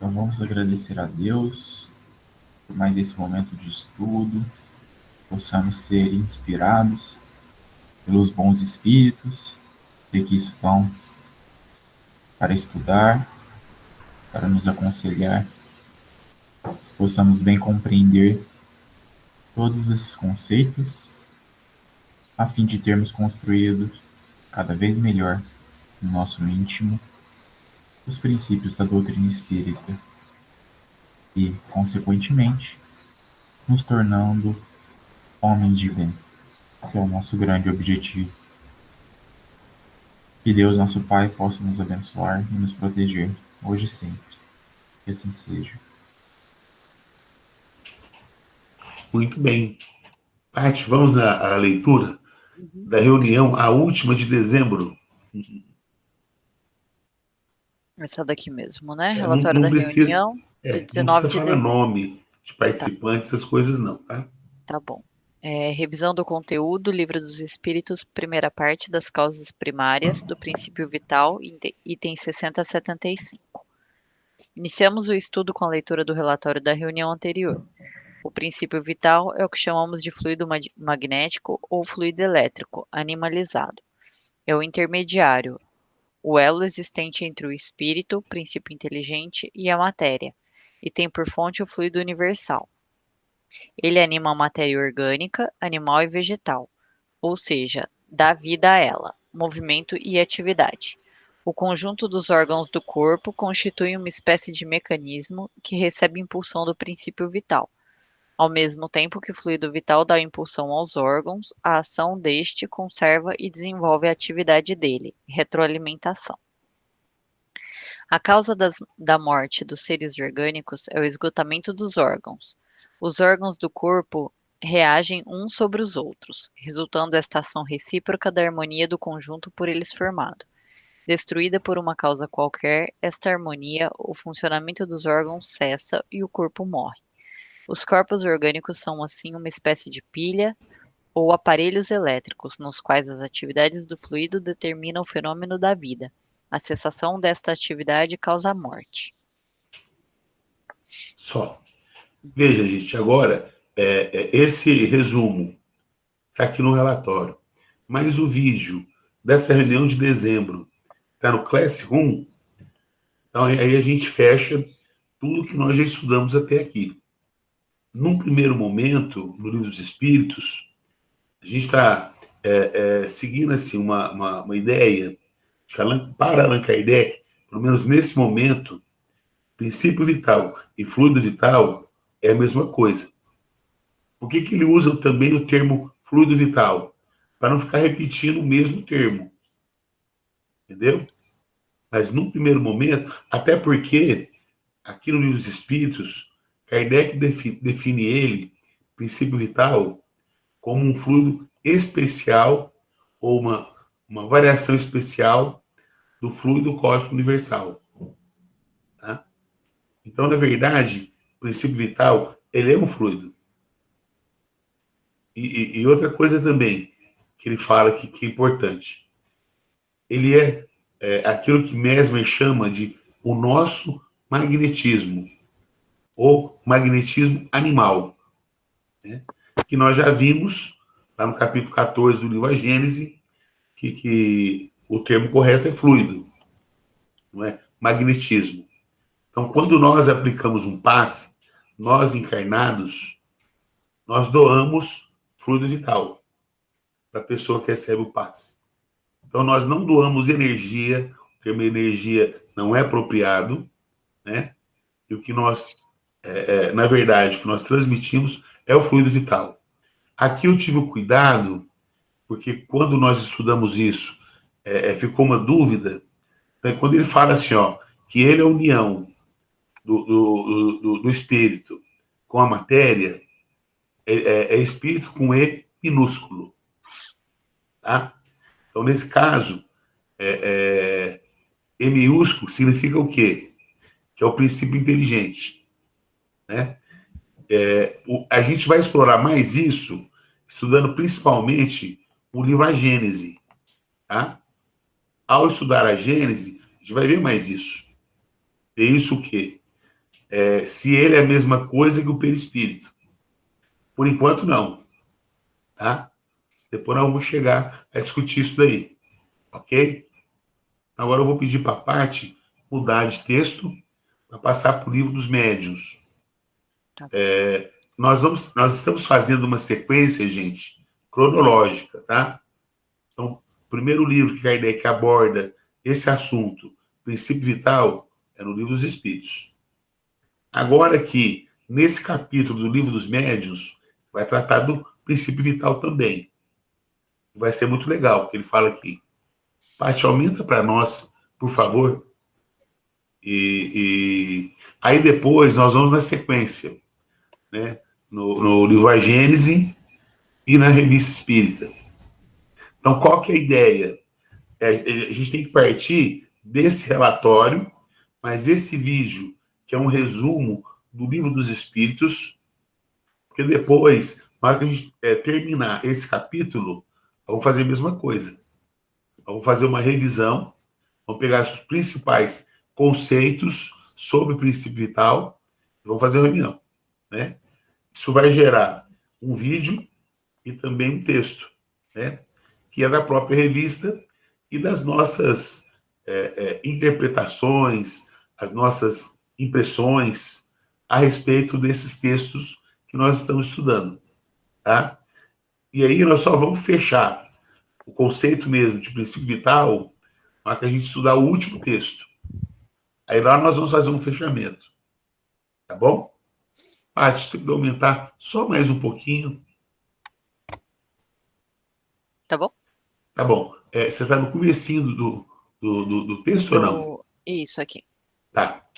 Então vamos agradecer a Deus por mais esse momento de estudo, possamos ser inspirados pelos bons espíritos que aqui estão para estudar, para nos aconselhar, possamos bem compreender todos esses conceitos, a fim de termos construído cada vez melhor no nosso íntimo os princípios da doutrina espírita e, consequentemente, nos tornando homens de bem, que é o nosso grande objetivo. Que Deus, nosso Pai, possa nos abençoar e nos proteger, hoje e sempre. Que assim seja. Muito bem. Paty, vamos à leitura Uhum. da reunião, a última de dezembro. Essa daqui mesmo, né? Não, Relatório não da precisa, reunião de não 19 precisa de falar dezembro. nome de Tá, participante, essas coisas não, tá? tá bom. Revisão do conteúdo, Livro dos Espíritos, primeira parte das causas primárias, do princípio vital, itens 60 a 75. Iniciamos o estudo com a leitura do relatório da reunião anterior. O princípio vital é o que chamamos de fluido magnético ou fluido elétrico, animalizado. É o intermediário, o elo existente entre o espírito, princípio inteligente, e a matéria, e tem por fonte o fluido universal. Ele anima a matéria orgânica, animal e vegetal, ou seja, dá vida a ela, movimento e atividade. O conjunto dos órgãos do corpo constitui uma espécie de mecanismo que recebe impulsão do princípio vital. Ao mesmo tempo que o fluido vital dá impulsão aos órgãos, a ação deste conserva e desenvolve a atividade dele, retroalimentação. A causa da morte dos seres orgânicos é o esgotamento dos órgãos. Os órgãos do corpo reagem uns sobre os outros, resultando esta ação recíproca da harmonia do conjunto por eles formado. Destruída por uma causa qualquer, esta harmonia, o funcionamento dos órgãos cessa e o corpo morre. Os corpos orgânicos são assim uma espécie de pilha ou aparelhos elétricos, nos quais as atividades do fluido determinam o fenômeno da vida. A cessação desta atividade causa a morte. Só. Veja, gente, agora, esse resumo está aqui no relatório. Mas o vídeo dessa reunião de dezembro está no Classroom. Então, aí a gente fecha tudo que nós já estudamos até aqui. Num primeiro momento, no Livro dos Espíritos, a gente está seguindo assim, uma ideia que para Allan Kardec, pelo menos nesse momento, princípio vital e fluido vital é a mesma coisa. Por que ele usa também o termo fluido vital? Para não ficar repetindo o mesmo termo. Entendeu? Mas num primeiro momento, até porque aqui no Livro dos Espíritos, Kardec define ele, princípio vital, como um fluido especial ou uma variação especial do fluido cósmico universal. Tá? Então, na verdade, o princípio vital, ele é um fluido. E outra coisa também que ele fala que é importante. Ele é aquilo que Mesmer chama de o nosso magnetismo, ou magnetismo animal, né? Que nós já vimos lá no capítulo 14 do livro A Gênese, que o termo correto é fluido, não é? Magnetismo. Então, quando nós aplicamos um passe, nós encarnados, nós doamos fluido vital para a pessoa que recebe o passe. Então, nós não doamos energia, o termo energia não é apropriado, né? E o que nós, na verdade, o que nós transmitimos é o fluido vital. Aqui eu tive o cuidado, porque quando nós estudamos isso, ficou uma dúvida, né? Quando ele fala assim, ó, que ele é a união do espírito com a matéria, é espírito com E minúsculo. Tá? Então, nesse caso, E minúsculo significa o quê? Que é o princípio inteligente. Né? A gente vai explorar mais isso estudando principalmente o livro A Gênese. Tá? Ao estudar a Gênese, a gente vai ver mais isso. Ver isso o quê? se ele é a mesma coisa que o perispírito. Por enquanto, não. Tá? Depois nós vamos chegar a discutir isso daí. Ok? Agora eu vou pedir para a Paty mudar de texto para passar para o livro dos médiuns. Tá. Nós estamos fazendo uma sequência, gente, cronológica, tá? Então, o primeiro livro que Kardec aborda esse assunto, princípio vital, é no livro dos Espíritos. Agora aqui, nesse capítulo do livro dos médiuns, vai tratar do princípio vital também. Vai ser muito legal, porque ele fala aqui. Paty, aumenta para nós, por favor. E aí depois nós vamos na sequência, né? No livro A Gênese e na Revista Espírita. Então, qual que é a ideia? A gente tem que partir desse relatório, mas esse vídeo, que é um resumo do Livro dos Espíritos, porque depois, na hora que a gente terminar esse capítulo, vamos fazer a mesma coisa. Vamos fazer uma revisão, vamos pegar os principais conceitos sobre o princípio vital e vamos fazer a reunião, né? Isso vai gerar um vídeo e também um texto, né? Que é da própria revista e das nossas interpretações, as nossas impressões a respeito desses textos que nós estamos estudando, tá? E aí nós só vamos fechar o conceito mesmo de princípio vital na hora que a gente estudar o último texto. Aí lá nós vamos fazer um fechamento, tá bom? Paty, se puder aumentar só mais um pouquinho. Tá bom? Tá bom. Você está no comecinho do texto ou não? Isso aqui. Tá.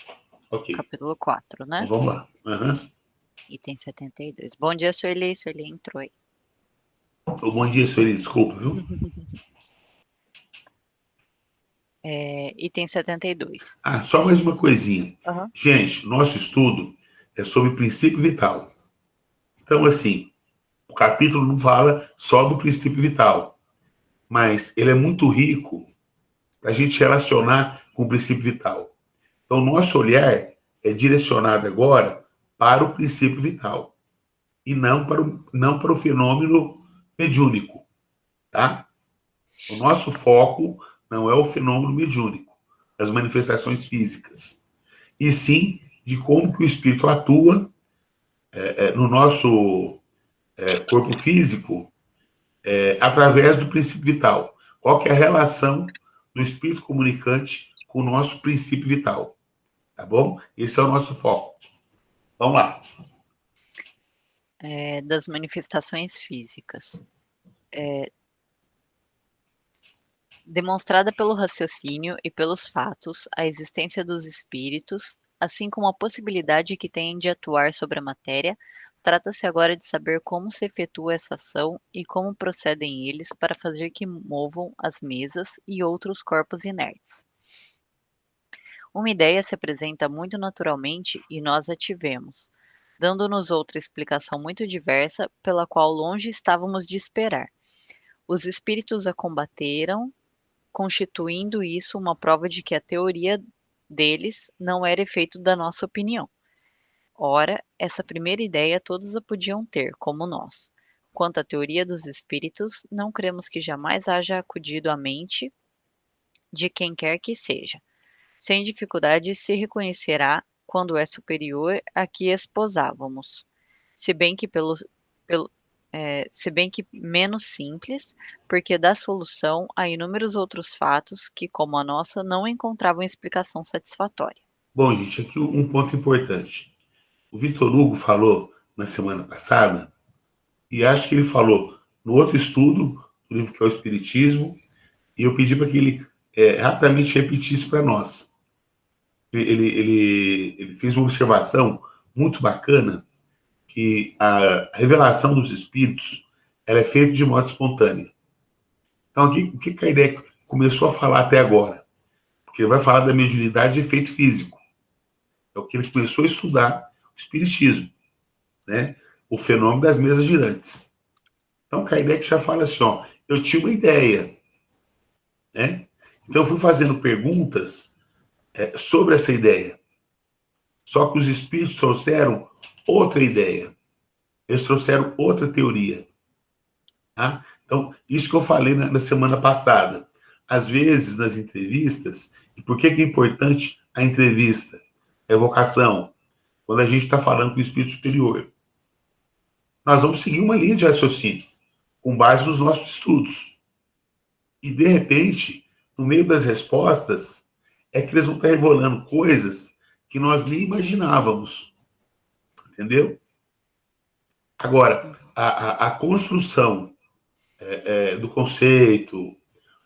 Ok. Capítulo 4, né? Então vamos lá. Uhum. Item 72. Bom dia, Sueli. Sueli entrou aí. Bom dia, Sueli. Desculpa, viu? Item 72. Só mais uma coisinha. Uhum. Gente, nosso estudo é sobre princípio vital. Então, assim, o capítulo não fala só do princípio vital, mas ele é muito rico para a gente relacionar com o princípio vital. Então, nosso olhar é direcionado agora para o princípio vital e não para o fenômeno mediúnico, tá? O nosso foco não é o fenômeno mediúnico, as manifestações físicas, e sim de como que o espírito atua no nosso corpo físico através do princípio vital. Qual que é a relação do espírito comunicante com o nosso princípio vital? Tá bom? Esse é o nosso foco. Vamos lá. Das manifestações físicas. Demonstrada pelo raciocínio e pelos fatos a existência dos espíritos, assim como a possibilidade que têm de atuar sobre a matéria, trata-se agora de saber como se efetua essa ação e como procedem eles para fazer que movam as mesas e outros corpos inertes. Uma ideia se apresenta muito naturalmente e nós a tivemos, dando-nos outra explicação muito diversa, pela qual longe estávamos de esperar. Os espíritos a combateram, constituindo isso uma prova de que a teoria deles não era efeito da nossa opinião. Ora, essa primeira ideia todos a podiam ter, como nós. Quanto à teoria dos espíritos, não cremos que jamais haja acudido à mente de quem quer que seja. Sem dificuldade se reconhecerá quando é superior a que esposávamos, se bem que menos simples, porque da solução há inúmeros outros fatos que, como a nossa, não encontravam explicação satisfatória. Bom, gente, aqui um ponto importante. O Victor Hugo falou na semana passada, e acho que ele falou no outro estudo, do livro que é o Espiritismo, e eu pedi para que ele rapidamente repetisse para nós. Ele fez uma observação muito bacana, que a revelação dos espíritos ela é feita de modo espontâneo. Então, aqui, o que Kardec começou a falar até agora? Porque ele vai falar da mediunidade de efeito físico. É o que ele começou a estudar, o espiritismo, né? O fenômeno das mesas girantes. Então, Kardec já fala assim, ó, eu tinha uma ideia, né? Então, eu fui fazendo perguntas sobre essa ideia, Só que os espíritos trouxeram outra ideia. Eles trouxeram outra teoria. Tá? Então, isso que eu falei na semana passada. Às vezes, nas entrevistas, e por que é importante a entrevista, a evocação, quando a gente está falando com o espírito superior? Nós vamos seguir uma linha de raciocínio, com base nos nossos estudos. E, de repente, no meio das respostas, é que eles vão estar revelando coisas que nós nem imaginávamos. Entendeu? Agora, a construção do conceito,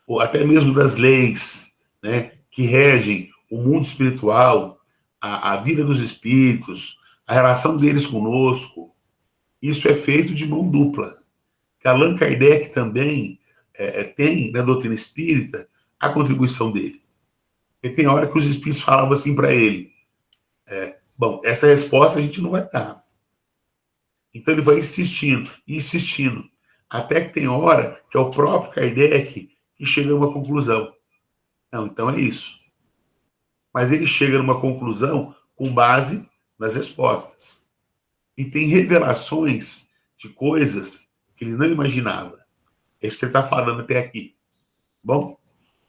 ou até mesmo das leis, né, que regem o mundo espiritual, a vida dos espíritos, a relação deles conosco, isso é feito de mão dupla. Que Allan Kardec também tem, na doutrina espírita, a contribuição dele. Porque tem hora que os espíritos falavam assim para ele, bom, essa resposta a gente não vai dar. Então ele vai insistindo, insistindo, até que tem hora que é o próprio Kardec que chega a uma conclusão. Não, então é isso. Mas ele chega numa conclusão com base nas respostas. E tem revelações de coisas que ele não imaginava. É isso que ele está falando até aqui. Bom,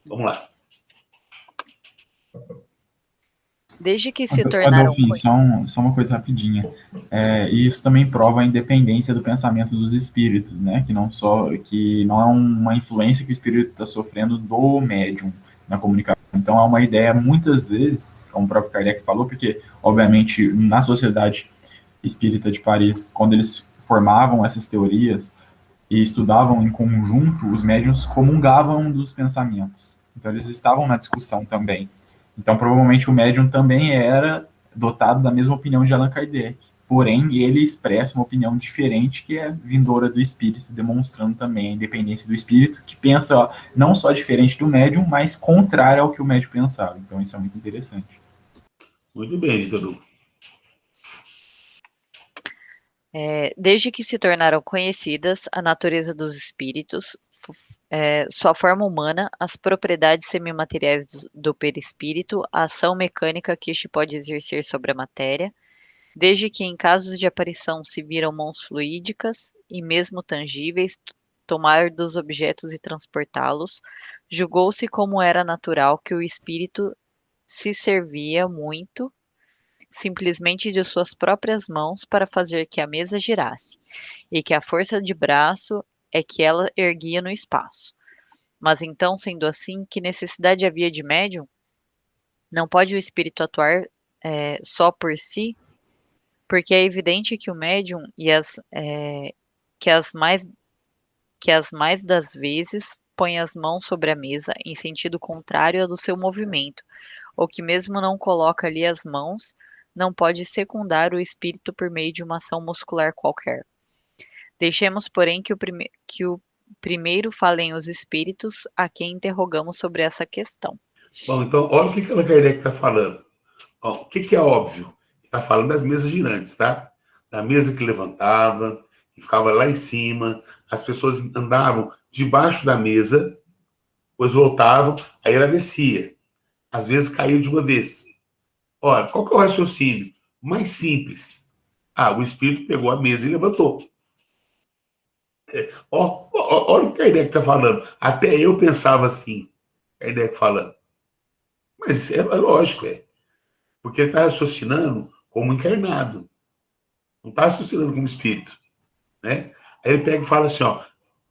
vamos lá. Desde que se tornaram... Adolfinho, só uma coisa rapidinha. E isso também prova a independência do pensamento dos espíritos, né? Que não é uma influência que o espírito está sofrendo do médium na comunicação. Então, é uma ideia, muitas vezes, como o próprio Kardec falou, porque, obviamente, na Sociedade Espírita de Paris, quando eles formavam essas teorias e estudavam em conjunto, os médiuns comungavam dos pensamentos. Então, eles estavam na discussão também. Então, provavelmente, o médium também era dotado da mesma opinião de Allan Kardec. Porém, ele expressa uma opinião diferente que é vindoura do espírito, demonstrando também a independência do espírito, que pensa não só diferente do médium, mas contrário ao que o médium pensava. Então, isso é muito interessante. Muito bem, Vitor Hugo. Desde que se tornaram conhecidas a natureza dos espíritos, sua forma humana, as propriedades semimateriais do perispírito, a ação mecânica que este pode exercer sobre a matéria, desde que em casos de aparição se viram mãos fluídicas e mesmo tangíveis tomar dos objetos e transportá-los, julgou-se como era natural que o espírito se servia muito simplesmente de suas próprias mãos para fazer que a mesa girasse, e que a força de braço é que ela erguia no espaço. Mas então, sendo assim, que necessidade havia de médium? Não pode o espírito atuar só por si? Porque é evidente que o médium que as mais das vezes põe as mãos sobre a mesa em sentido contrário ao do seu movimento, ou que mesmo não coloca ali as mãos, não pode secundar o espírito por meio de uma ação muscular qualquer. Deixemos, porém, que o primeiro falem os espíritos a quem interrogamos sobre essa questão. Bom, então, olha o que Allan Kardec está falando. O que é óbvio? Está falando das mesas girantes, tá? Da mesa que levantava, que ficava lá em cima, as pessoas andavam debaixo da mesa, depois voltavam, aí ela descia. Às vezes caiu de uma vez. Olha, qual que é o raciocínio? Mais simples. O espírito pegou a mesa e levantou. Olha o que Kardec está falando. Até eu pensava assim, Kardec falando. Mas é lógico, porque ele está raciocinando como encarnado. Não está raciocinando como espírito. Né? Aí ele pega e fala assim,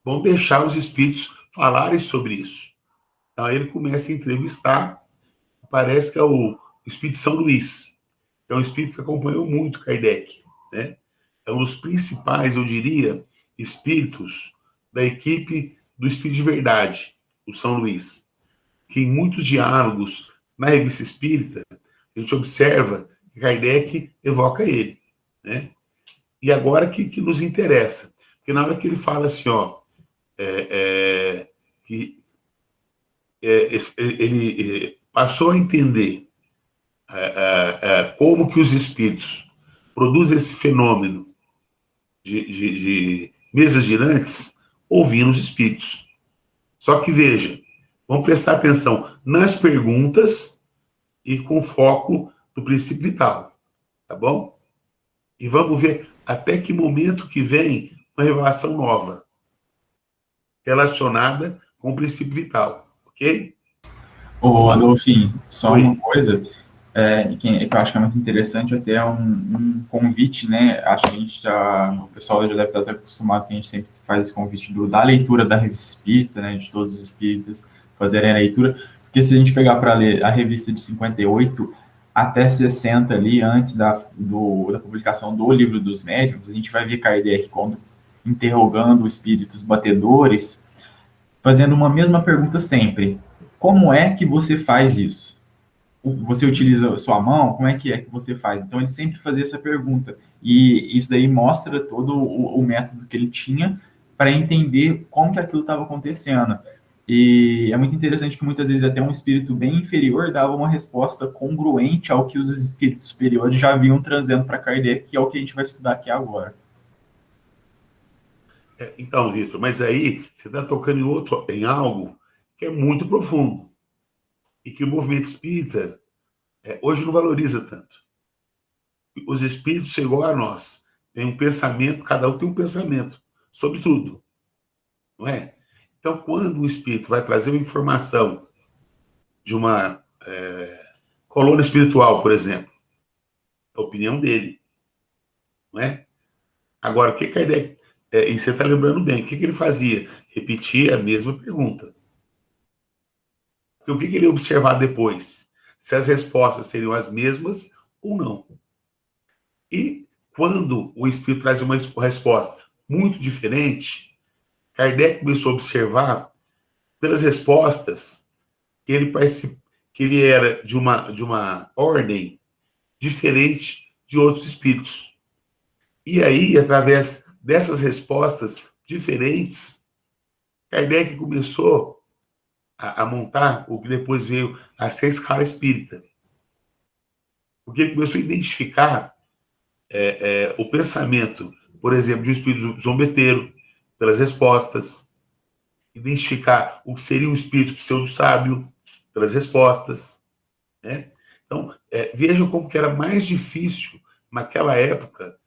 vamos deixar os espíritos falarem sobre isso. Então aí ele começa a entrevistar, parece que é o espírito São Luís, que é um espírito que acompanhou muito Kardec. Né? É um dos principais, eu diria, espíritos da equipe do Espírito de Verdade, o São Luís, que em muitos diálogos na Revista Espírita, a gente observa que Kardec evoca ele. Né? E agora que nos interessa, porque na hora que ele fala assim, que ele passou a entender como que os espíritos produzem esse fenômeno de mesas girantes, ouvindo os espíritos. Só que veja, vamos prestar atenção nas perguntas e com foco no princípio vital. Tá bom? E vamos ver até que momento que vem uma revelação nova, relacionada com o princípio vital, ok? Ô, Vamos lá. Adolfinho, só uma Oi. coisa, que eu acho que é muito interessante, até um convite, né? Acho que a gente já, o pessoal já deve estar até acostumado que a gente sempre faz esse convite da leitura da revista espírita, né? De todos os espíritas fazerem a leitura, porque se a gente pegar para ler a revista de 58 até 60 ali, antes da publicação do Livro dos Médiuns, a gente vai ver Kardec quando interrogando espíritos batedores, fazendo uma mesma pergunta sempre: como é que você faz isso? Você utiliza a sua mão? Como é que você faz? Então, ele sempre fazia essa pergunta. E isso daí mostra todo o método que ele tinha para entender como que aquilo estava acontecendo. E é muito interessante que muitas vezes até um espírito bem inferior dava uma resposta congruente ao que os espíritos superiores já vinham trazendo para Kardec, que é o que a gente vai estudar aqui agora. Então, Vitor, mas aí você está tocando em algo que é muito profundo e que o movimento espírita hoje não valoriza tanto. Os espíritos são igual a nós. Tem um pensamento, cada um tem um pensamento sobre tudo, não é? Então, quando o espírito vai trazer uma informação de uma colônia espiritual, por exemplo, é a opinião dele, não é? Agora, o que Kardec... e você está lembrando bem, o que ele fazia? Repetia a mesma pergunta. Porque o que ele ia observar depois? Se as respostas seriam as mesmas ou não. E quando o espírito traz uma resposta muito diferente, Kardec começou a observar pelas respostas que que ele era de uma ordem diferente de outros espíritos. E aí, através dessas respostas diferentes, Kardec começou a montar o que depois veio a ser a escala espírita. Porque ele começou a identificar o pensamento, por exemplo, de um espírito zombeteiro, pelas respostas, identificar o que seria um espírito pseudo-sábio, pelas respostas, né? Então, vejam como que era mais difícil, naquela época,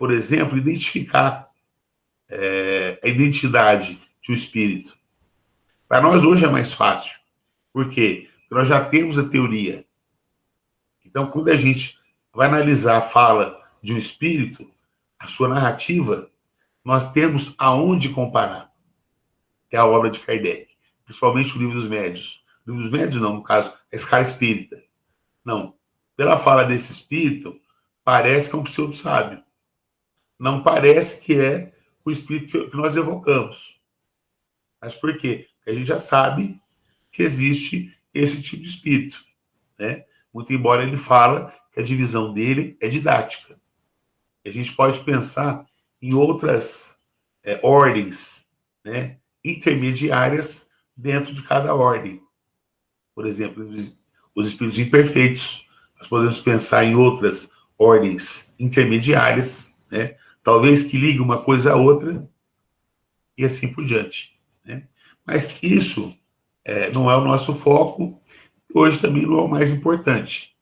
por exemplo, identificar a identidade de um espírito. Para nós hoje é mais fácil. Por quê? Porque nós já temos a teoria. Então, quando a gente vai analisar a fala de um espírito, a sua narrativa, nós temos aonde comparar, que é a obra de Kardec, principalmente o Livro dos Médiuns. O Livro dos Médiuns não, no caso, a escala espírita. Não. Pela fala desse espírito, parece que é um pseudo-sábio. Não parece que é o espírito que nós evocamos. Mas por quê? Porque a gente já sabe que existe esse tipo de espírito, né? Muito embora ele fala que a divisão dele é didática. A gente pode pensar em outras ordens, né, intermediárias dentro de cada ordem. Por exemplo, os espíritos imperfeitos. Nós podemos pensar em outras ordens intermediárias, né, talvez que liguem uma coisa a outra e assim por diante, né? Mas isso não é o nosso foco, hoje também não é o mais importante.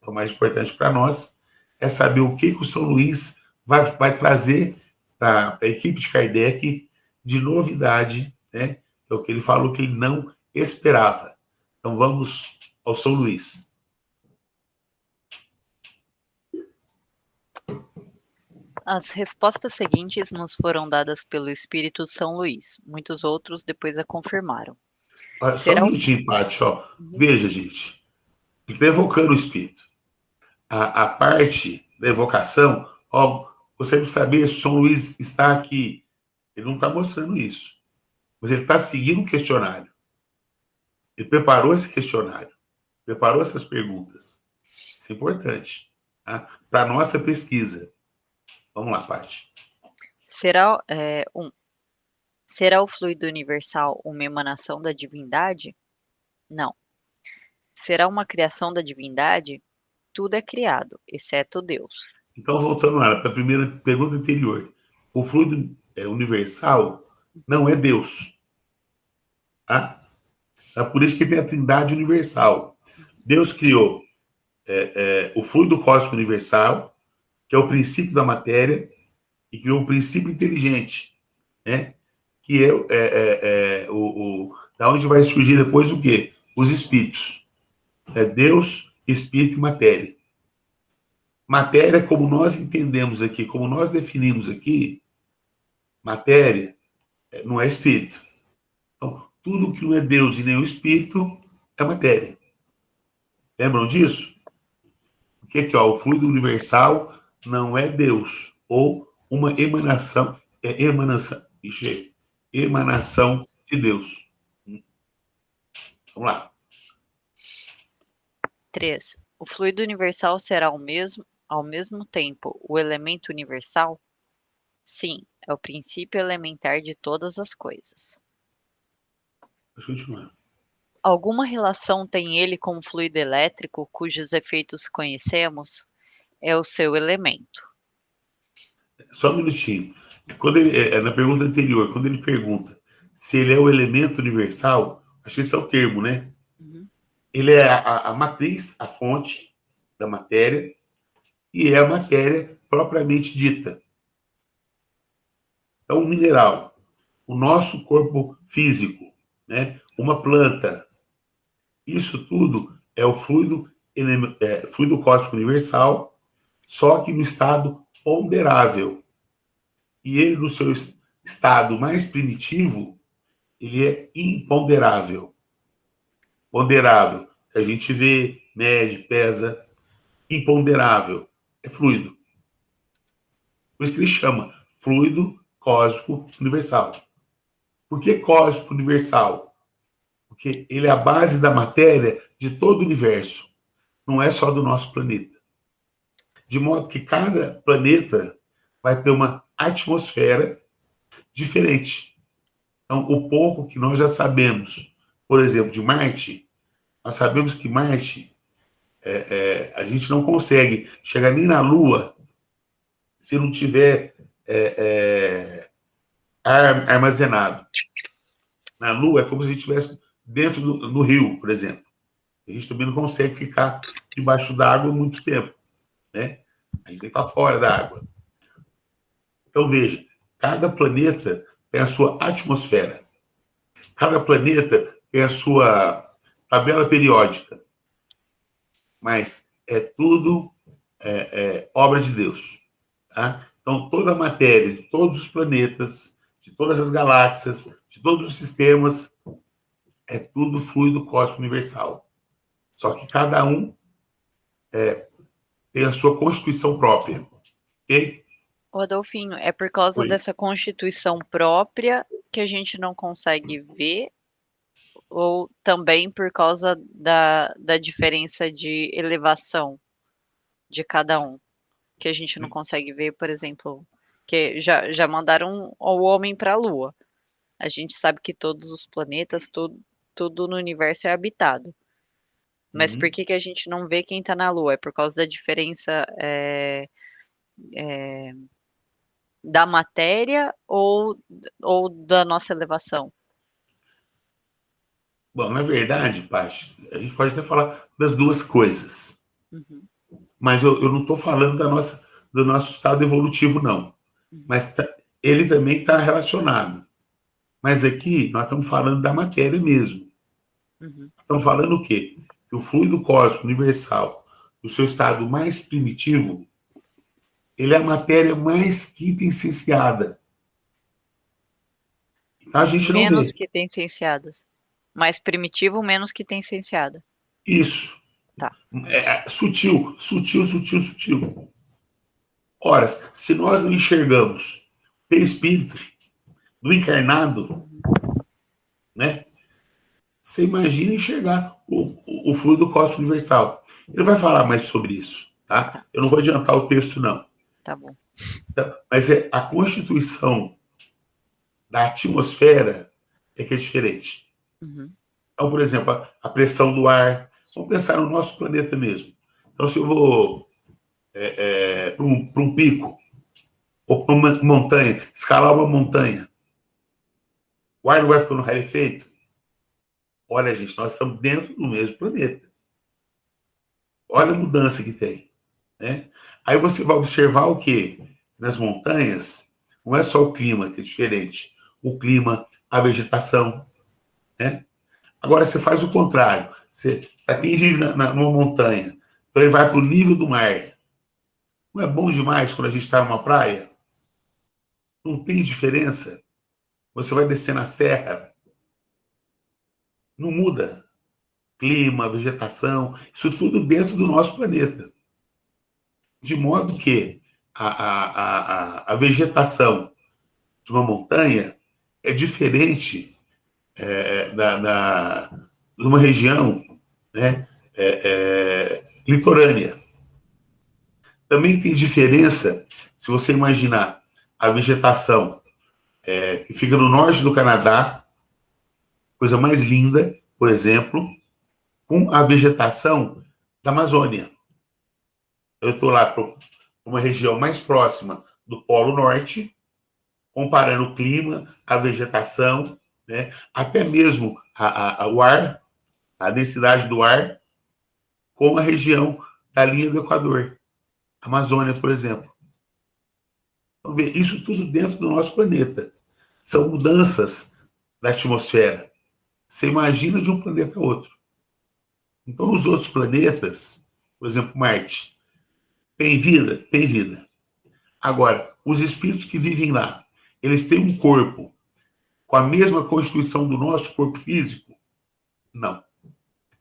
O mais importante para nós é saber o que o São Luís vai trazer para a equipe de Kardec de novidade, né? É o que ele falou que ele não esperava. Então vamos ao São Luís. As respostas seguintes nos foram dadas pelo Espírito São Luís. Muitos outros depois a confirmaram. Olha, só um Será o... minutinho, Paty, ó. Veja, gente, ele está evocando o Espírito. A parte da evocação, ó, você deve saber se o São Luís está aqui. Ele não está mostrando isso. Mas ele está seguindo o questionário. Ele preparou esse questionário, preparou essas perguntas. Isso é importante, tá? Para a nossa pesquisa. Vamos lá, Paty. Será, será o fluido universal uma emanação da divindade? Não. Será uma criação da divindade? Tudo é criado, exceto Deus. Então, voltando lá para a primeira pergunta anterior. O fluido universal não é Deus. Tá? É por isso que tem a trindade universal. Deus criou o fluido cósmico universal, que é o princípio da matéria, e criou o princípio inteligente, né? Que da onde vai surgir depois o quê? Os espíritos. Deus, espírito e matéria. Matéria, como nós entendemos aqui, como nós definimos aqui, matéria não é espírito. Então, tudo que não é Deus e nem o espírito é matéria. Lembram disso? O que é o fluido universal não é Deus, ou uma emanação, emanação de Deus. Vamos lá. 3. O fluido universal será ao mesmo tempo o elemento universal? Sim, é o princípio elementar de todas as coisas. Deixa eu continuar. Alguma relação tem ele com o fluido elétrico, cujos efeitos conhecemos? É o seu elemento. Só um minutinho. Na pergunta anterior, quando ele pergunta se ele é o elemento universal, acho que esse é o termo, né? Uhum. Ele é a matriz, a fonte da matéria, e é a matéria propriamente dita. Então, um mineral, o nosso corpo físico, né? Uma planta, isso tudo é o fluido cósmico universal, só que no estado ponderável. E ele, no seu estado mais primitivo, ele é imponderável. Ponderável, que a gente vê, mede, pesa. Imponderável, é fluido. Por isso que ele chama fluido cósmico universal. Por que cósmico universal? Porque ele é a base da matéria de todo o universo. Não é só do nosso planeta. De modo que cada planeta vai ter uma atmosfera diferente. Então, o pouco que nós já sabemos, por exemplo, de Marte, nós sabemos que Marte, a gente não consegue chegar nem na Lua se não tiver ar armazenado. Na Lua é como se a gente estivesse dentro do rio, por exemplo. A gente também não consegue ficar debaixo d'água muito tempo, né? A gente tem que estar fora da água. Então, veja, cada planeta tem a sua atmosfera. Cada planeta tem a sua tabela periódica. Mas é tudo obra de Deus. Tá? Então, toda a matéria de todos os planetas, de todas as galáxias, de todos os sistemas, é tudo fluido cósmico universal. Só que cada um tem a sua constituição própria. Ok? Ô, Adolfinho, é por causa Oi. dessa constituição própria que a gente não consegue ver, ou também por causa da diferença de elevação de cada um, que a gente não consegue ver, por exemplo, que já mandaram o homem para a Lua. A gente sabe que todos os planetas, tudo no universo é habitado. Mas por que a gente não vê quem está na Lua? É por causa da diferença da matéria ou da nossa elevação? Bom, na verdade, Paty, a gente pode até falar das duas coisas. Uhum, Mas eu não estou falando do nosso estado evolutivo, não. Mas ele também está relacionado. Mas aqui nós estamos falando da matéria mesmo. uhum. Estamos falando o quê? Que o fluido cósmico universal, no seu estado mais primitivo, ele é a matéria mais quintessenciada. Então a gente não Menos vê. quintessenciadas. Mais primitivo, menos quintessenciada. Isso. Tá. É sutil, sutil, sutil, sutil. Ora, se nós não enxergamos perispírito do encarnado, né? Você imagina enxergar o fluido cósmico universal. Ele vai falar mais sobre isso, tá? Eu não vou adiantar o texto, não. Tá bom. Mas a constituição da atmosfera é que é diferente. Uhum. Então, por exemplo, a pressão do ar. Vamos pensar no nosso planeta mesmo. Então, se eu vou para um pico, ou para uma montanha, escalar uma montanha, o ar não vai ficando rarefeito? Olha, gente, nós estamos dentro do mesmo planeta. Olha a mudança que tem, né? Aí você vai observar o quê? Nas montanhas, não é só o clima que é diferente. O clima, a vegetação, né? Agora você faz o contrário. Para quem vive numa montanha, então ele vai para o nível do mar. Não é bom demais quando a gente está numa praia? Não tem diferença? Você vai descer na serra, não muda. Clima, vegetação, isso tudo dentro do nosso planeta. De modo que a vegetação de uma montanha é diferente de uma região, né, litorânea. Também tem diferença, se você imaginar a vegetação que fica no norte do Canadá, coisa mais linda, por exemplo, com a vegetação da Amazônia. Eu estou lá para uma região mais próxima do Polo Norte, comparando o clima, a vegetação, né, até mesmo o ar, a densidade do ar, com a região da linha do Equador, Amazônia, por exemplo. Então, ver isso tudo dentro do nosso planeta. São mudanças da atmosfera. Você imagina de um planeta a outro. Então, nos outros planetas, por exemplo, Marte, tem vida? Tem vida. Agora, os espíritos que vivem lá, eles têm um corpo com a mesma constituição do nosso corpo físico? Não.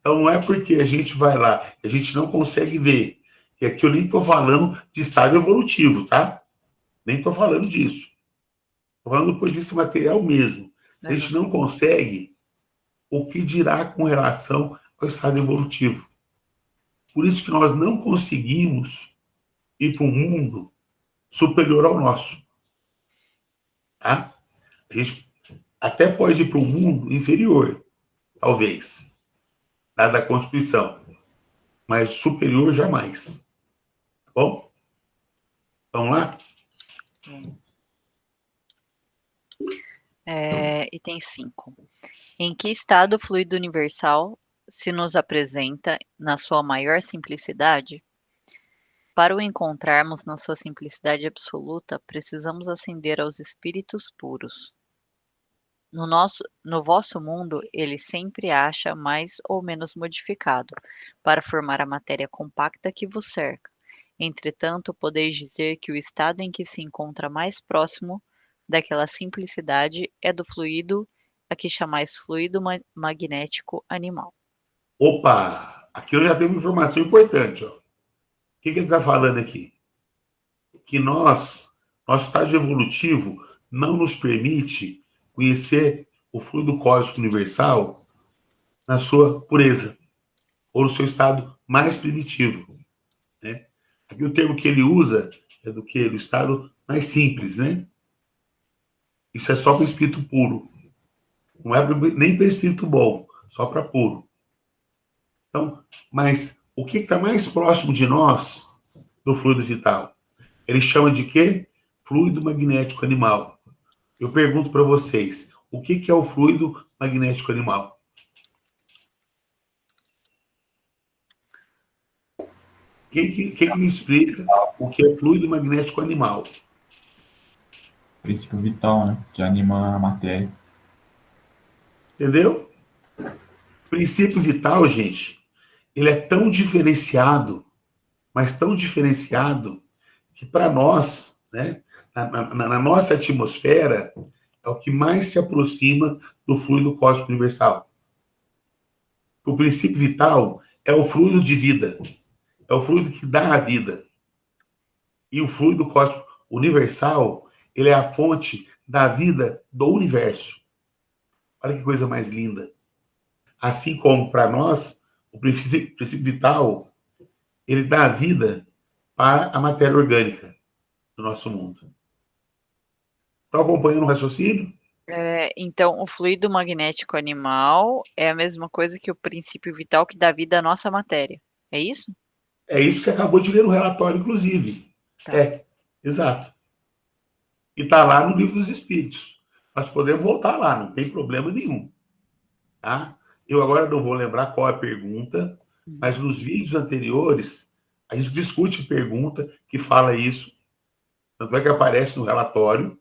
Então, não é porque a gente vai lá, a gente não consegue ver. E aqui eu nem estou falando de estado evolutivo, tá? Nem estou falando disso. Estou falando do ponto de vista material mesmo. A gente não consegue, o que dirá com relação ao estado evolutivo. Por isso que nós não conseguimos ir para um mundo superior ao nosso. Tá? A gente até pode ir para um mundo inferior, talvez, dada a Constituição, mas superior jamais. Tá bom? Vamos lá? Item 5. Em que estado o fluido universal se nos apresenta na sua maior simplicidade? Para o encontrarmos na sua simplicidade absoluta, precisamos ascender aos espíritos puros. No vosso mundo, ele sempre acha mais ou menos modificado, para formar a matéria compacta que vos cerca. Entretanto, podeis dizer que o estado em que se encontra mais próximo daquela simplicidade é do fluido a que chamais fluido magnético animal. Opa! Aqui eu já tenho uma informação importante. Ó. O que ele está falando aqui? Que nosso estágio evolutivo não nos permite conhecer o fluido cósmico universal na sua pureza, ou no seu estado mais primitivo. Né? Aqui o termo que ele usa é do que? Do estado mais simples, né? Isso é só para o espírito puro. Não é nem para o espírito bom, só para puro. Então, mas o que está mais próximo de nós do fluido vital? Ele chama de quê? Fluido magnético animal. Eu pergunto para vocês, o que é o fluido magnético animal? Quem me explica o que é fluido magnético animal? Princípio vital, né? Que anima a matéria. Entendeu? O princípio vital, gente, ele é tão diferenciado, mas tão diferenciado, que para nós, né, na nossa atmosfera, é o que mais se aproxima do fluido cósmico universal. O princípio vital é o fluido de vida, é o fluido que dá a vida. E o fluido cósmico universal, ele é a fonte da vida do universo. Olha que coisa mais linda. Assim como para nós, o princípio vital, ele dá a vida para a matéria orgânica do nosso mundo. Estão acompanhando o raciocínio? Então, o fluido magnético animal é a mesma coisa que o princípio vital que dá vida à nossa matéria. É isso? É isso que você acabou de ler no relatório, inclusive. Tá. Exato. E está lá no Livro dos Espíritos. Nós podemos voltar lá, não tem problema nenhum. Tá? Eu agora não vou lembrar qual é a pergunta, Mas nos vídeos anteriores, a gente discute pergunta que fala isso. Tanto é que aparece no relatório,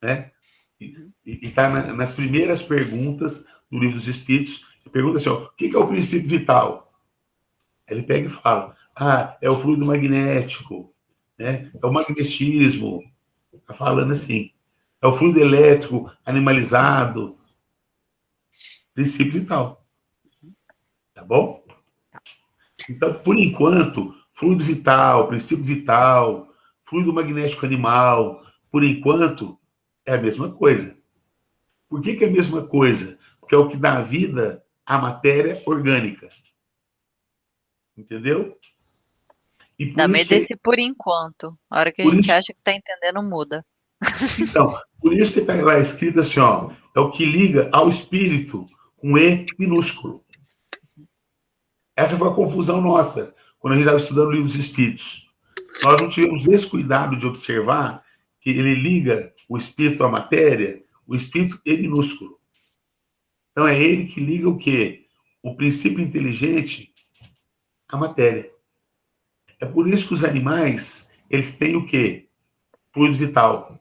né? E está nas primeiras perguntas do Livro dos Espíritos. Pergunta assim, ó, o que é o princípio vital? Ele pega e fala, é o fluido magnético, né? É o magnetismo. Está falando assim. É o fluido elétrico animalizado, princípio vital. Tá bom? Então, por enquanto, fluido vital, princípio vital, fluido magnético animal, por enquanto, é a mesma coisa. Por que é a mesma coisa? Porque é o que dá vida à matéria orgânica. Entendeu? E Dá por isso medo que, desse por enquanto. A hora que a por gente isso, acha que tá entendendo, muda. então, por isso que está lá escrito assim, ó, é o que liga ao espírito com E minúsculo. Essa foi a confusão nossa, quando a gente estava estudando o livro dos Espíritos. Nós não tivemos esse cuidado de observar que ele liga o espírito à matéria, o espírito é minúsculo. Então é ele que liga o quê? O princípio inteligente à matéria. É por isso que os animais, eles têm o quê? Fluido vital.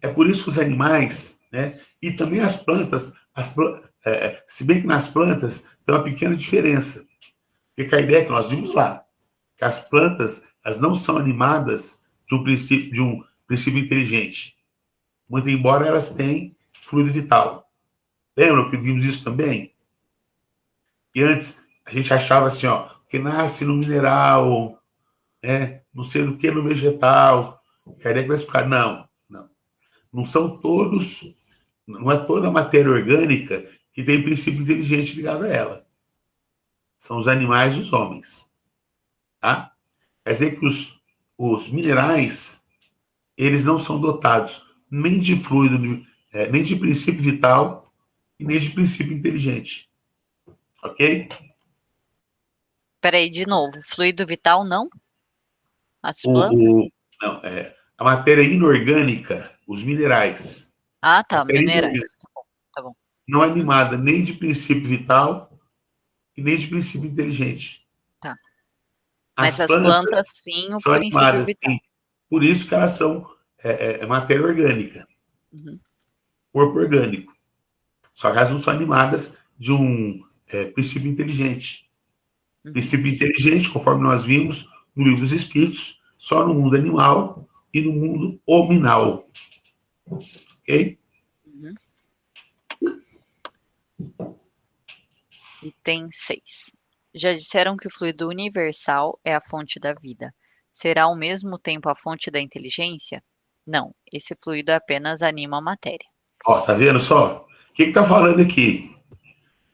É por isso que os animais, né? E também as plantas, se bem que nas plantas tem uma pequena diferença. Porque Kardec, nós vimos lá, que as plantas, elas não são animadas de um princípio inteligente. Muito embora elas tenham fluido vital. Lembram que vimos isso também? E antes a gente achava assim, ó, que nasce no mineral, né? Não sei do que no vegetal. Kardec vai explicar, não, não. Não são todos, não é toda a matéria orgânica que tem princípio inteligente ligado a ela. São os animais e os homens. Tá? Quer dizer que os minerais, eles não são dotados nem de fluido, nem de princípio vital e nem de princípio inteligente. Ok? Peraí, de novo. Fluido vital, não? As plantas? O, o, não, a matéria inorgânica, os minerais, Ah, tá. matéria inorgânica, Minerais. Tá bom. Tá bom. não é Uhum, animada nem de princípio vital e nem de princípio inteligente. tá. Mas As as plantas plantas, sim, o são princípio animadas, vital. sim. Por isso que elas são matéria orgânica, Uhum, corpo orgânico. Só que elas não são animadas de um princípio inteligente. uhum. Princípio inteligente, conforme nós vimos no livro dos Espíritos, só no mundo animal e no mundo hominal. Ok? Uhum. Item 6. Já disseram que o fluido universal é a fonte da vida. Será ao mesmo tempo a fonte da inteligência? Não, esse fluido apenas anima a matéria. Ó, tá vendo só? O que está falando aqui?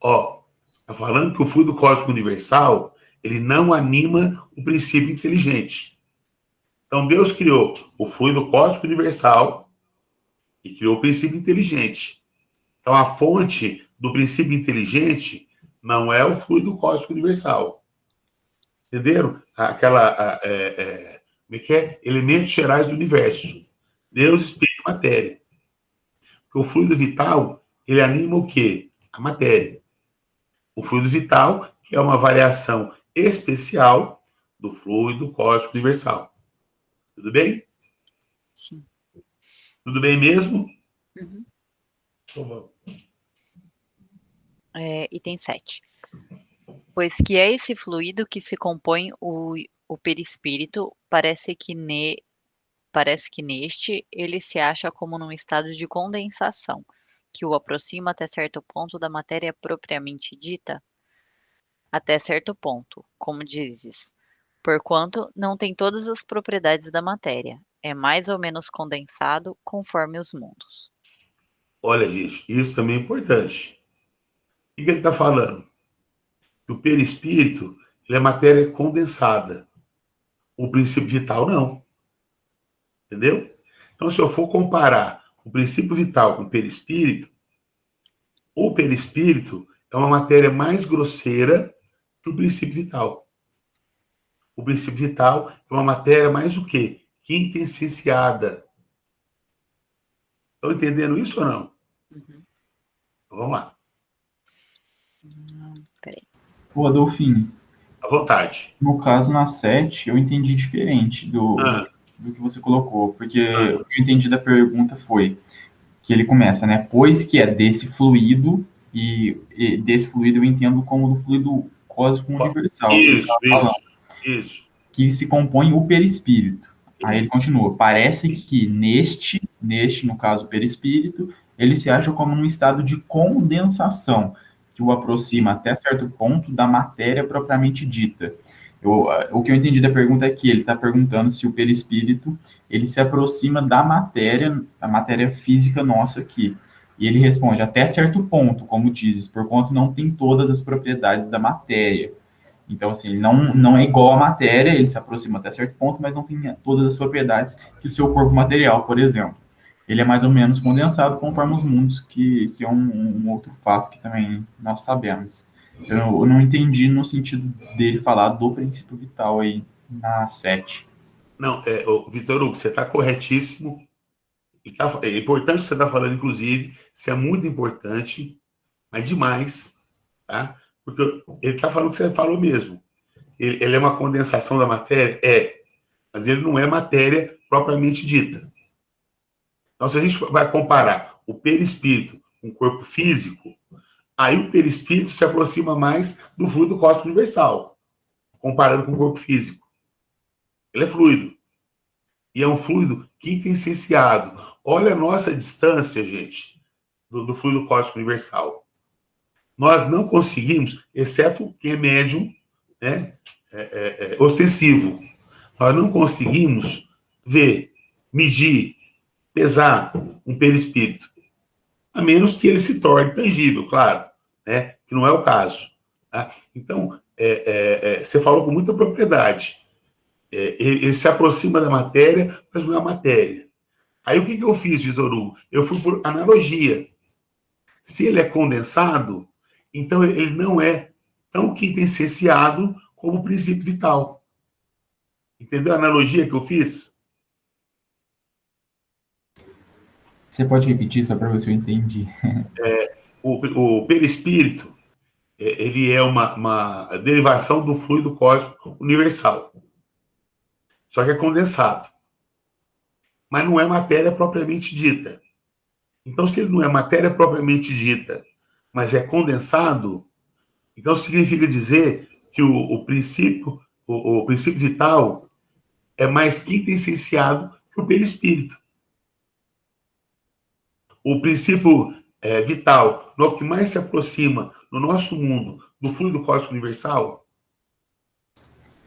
Ó, está falando que o fluido cósmico universal ele não anima o princípio inteligente. Então Deus criou o fluido cósmico universal e criou o princípio inteligente. Então a fonte do princípio inteligente não é o fluido cósmico universal. Entenderam? Como é que é? Elementos gerais do universo. Deus, espírito e matéria. Porque o fluido vital, ele anima o quê? A matéria. O fluido vital, que é uma variação especial do fluido cósmico universal. Tudo bem? Sim. Tudo bem mesmo? Uhum. Então, vamos. Item 7. Pois que é esse fluido que se compõe o perispírito, parece que neste ele se acha como num estado de condensação, que o aproxima até certo ponto da matéria propriamente dita, até certo ponto, como dizes, porquanto não tem todas as propriedades da matéria, é mais ou menos condensado conforme os mundos. Olha, gente, isso também é importante. O que ele está falando? Que o perispírito ele é matéria condensada. O princípio vital, não. Entendeu? Então, se eu for comparar o princípio vital com o perispírito é uma matéria mais grosseira que o princípio vital. O princípio vital é uma matéria mais o quê? Quintessenciada. Estão entendendo isso ou não? Uhum. Então, vamos lá. Peraí. Ô, Adolfinho, À vontade. no caso, na 7 eu entendi diferente Ah, do que você colocou, porque ah, o que eu entendi da pergunta foi que ele começa, né? Pois que é desse fluido, e desse fluido eu entendo como do fluido cósmico universal, que ele isso, estava falando, isso. que se compõe o perispírito. Aí Sim, ele continua, parece que no caso, perispírito, ele se acha como num estado de condensação, que o aproxima sim, até certo ponto da matéria propriamente dita. O que eu entendi da pergunta é que ele está perguntando se o perispírito ele se aproxima da matéria física nossa aqui. E ele responde até certo ponto, como dizes, por quanto não tem todas as propriedades da matéria. Então, assim, ele não é igual à matéria, ele se aproxima até certo ponto, mas não tem todas as propriedades que o seu corpo material, por exemplo. Ele é mais ou menos condensado conforme os mundos, que é um outro fato que também nós sabemos. Eu não entendi no sentido dele falar do princípio vital aí na 7. não, Vitor Hugo, você está corretíssimo. É importante o que você está falando, inclusive, isso é muito importante, mas demais, tá? Porque ele está falando o que você falou mesmo. Ele é uma condensação da matéria? É, mas ele não é matéria propriamente dita. Então, se a gente vai comparar o perispírito com o corpo físico, aí o perispírito se aproxima mais do fluido cósmico universal, comparando com o corpo físico. Ele é fluido. E é um fluido quintessenciado. Olha a nossa distância, gente, do fluido cósmico universal. Nós não conseguimos, exceto quem é médium, né, ostensivo, nós não conseguimos ver, medir, pesar um perispírito, a menos que ele se torne tangível, claro, né, que não é o caso. Tá? Então, você falou com muita propriedade. Ele se aproxima da matéria, mas não é a matéria. Aí o que eu fiz, Vitor Hugo? Eu fui por analogia. Se ele é condensado, então ele não é tão quintessenciado como o princípio vital. Entendeu a analogia que eu fiz? Você pode repetir só para ver se eu entendi? O perispírito, ele é uma derivação do fluido cósmico universal. Só que é condensado. Mas não é matéria propriamente dita. Então, se ele não é matéria propriamente dita, mas é condensado, então significa dizer que o princípio vital é mais quintessenciado que o perispírito. O princípio vital, no que mais se aproxima no nosso mundo do fluido cósmico universal,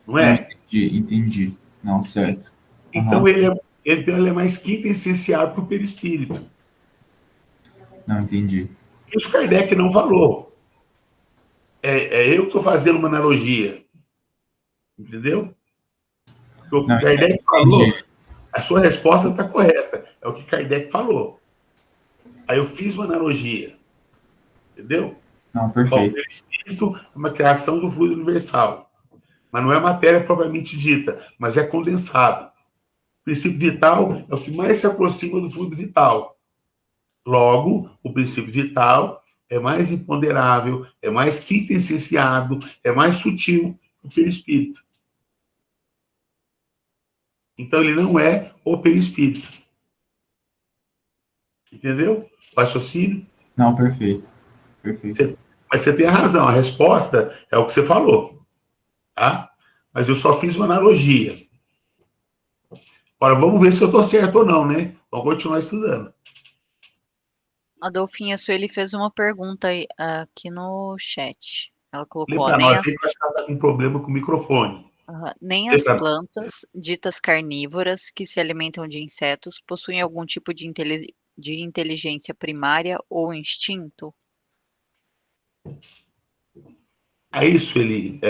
não Não, é? entendi. Não, certo. Então Aham. ele é mais quintessenciado que o perispírito. Não, entendi. Isso Kardec não falou. Eu que estou fazendo uma analogia, entendeu? O Não, que Kardec entendi. falou, a sua resposta está correta. É o que Kardec falou. Aí eu fiz uma analogia, entendeu? Não, Ó, o perfeito. perispírito é uma criação do fluido universal, mas não é matéria propriamente dita, mas é condensado. O princípio vital é o que mais se aproxima do fluido vital. Logo, o princípio vital é mais imponderável, é mais quintessenciado, é mais sutil do que o perispírito. Então, ele não é o perispírito. Entendeu? O raciocínio? Não, perfeito. Perfeito. Mas você tem a razão, a resposta é o que você falou. Tá? Mas eu só fiz uma analogia. Agora, vamos ver se eu estou certo ou não, né? Vamos continuar estudando. Adolfinha Sueli fez uma pergunta aqui no chat. Ela Lê colocou, ó, para nós aí que eu acho que ela está com problema com o microfone. nem Lê as para nós. plantas, ditas carnívoras, que se alimentam de insetos, possuem algum tipo de inteligência primária ou instinto? É isso, ele.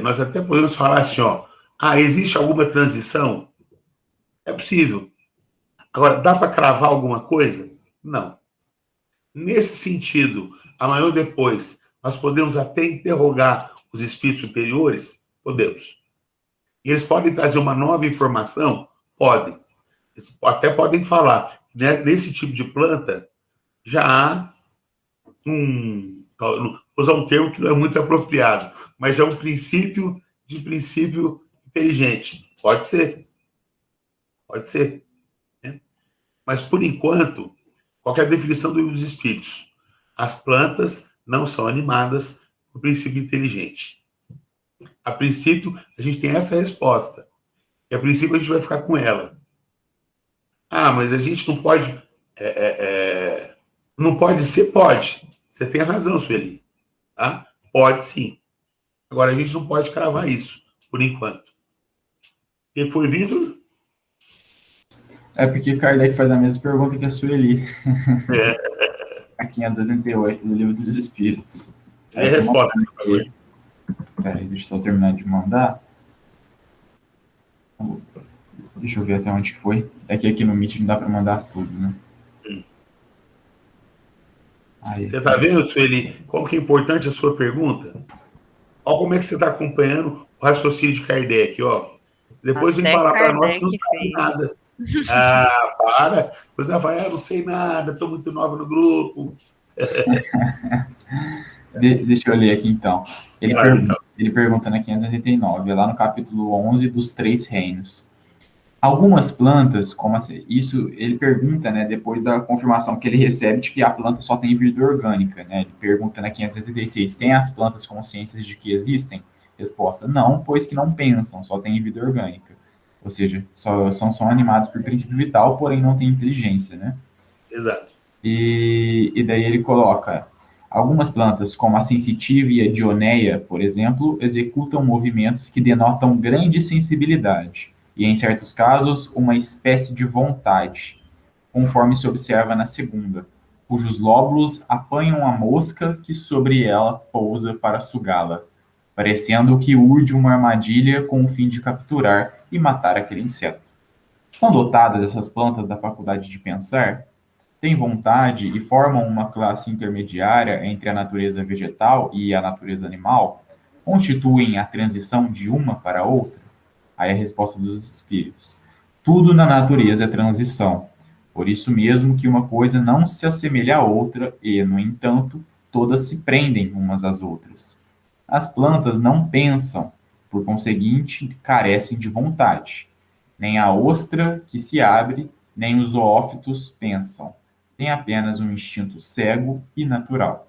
Nós até podemos falar assim, ó. Existe alguma transição? É possível. Agora, dá para cravar alguma coisa? Não. Nesse sentido, amanhã ou depois, nós podemos até interrogar os espíritos superiores? Podemos. E eles podem trazer uma nova informação? Podem. Eles até podem falar, né, nesse tipo de planta já há usar um termo que não é muito apropriado, mas é um princípio inteligente. Pode ser, pode ser. Né? Mas, por enquanto, qual é a definição dos espíritos? As plantas não são animadas por princípio inteligente. A princípio, a gente tem essa resposta. E a princípio, a gente vai ficar com ela. Ah, mas a gente não pode. Não pode ser? Pode. Você tem a razão, Sueli. Tá? Pode sim. Agora, a gente não pode cravar isso, por enquanto. Quem foi, Vitor? É porque Kardec faz a mesma pergunta que a Sueli, É, a 588 do Livro dos Espíritos. é a Aí, tô resposta, mandando por favor. aqui. Peraí, deixa eu só terminar de mandar. Deixa eu ver até onde que foi. É que aqui no Meet não dá para mandar tudo, né? Aí, Você está vendo, Sueli, como que é importante a sua pergunta? Olha como é que você está acompanhando o raciocínio de Kardec, ó. Depois vem Até falar para nós que Kardec não sabe fez. nada. Ah, para. Depois ela vai, não sei nada, estou muito nova no grupo. deixa eu ler aqui então. Vai, então. Ele pergunta na 589, lá no capítulo 11 dos Três Reinos. Algumas plantas, isso ele pergunta, né, depois da confirmação que ele recebe de que a planta só tem vida orgânica, né? Ele pergunta na 586, tem as plantas consciências de que existem? Resposta, não, pois que não pensam, só tem vida orgânica. Ou seja, são animados por princípio vital, porém não têm inteligência, né? Exato. E daí ele coloca, algumas plantas, como a sensitiva e a dioneia, por exemplo, executam movimentos que denotam grande sensibilidade e, em certos casos, uma espécie de vontade, conforme se observa na segunda, cujos lóbulos apanham a mosca que sobre ela pousa para sugá-la, parecendo que urde uma armadilha com o fim de capturar e matar aquele inseto. São dotadas essas plantas da faculdade de pensar? Têm vontade e formam uma classe intermediária entre a natureza vegetal e a natureza animal? Constituem a transição de uma para outra? Aí a resposta dos espíritos. Tudo na natureza é transição. Por isso mesmo que uma coisa não se assemelha à outra e, no entanto, todas se prendem umas às outras. As plantas não pensam, por conseguinte, carecem de vontade. Nem a ostra que se abre, nem os zoófitos pensam. Tem apenas um instinto cego e natural.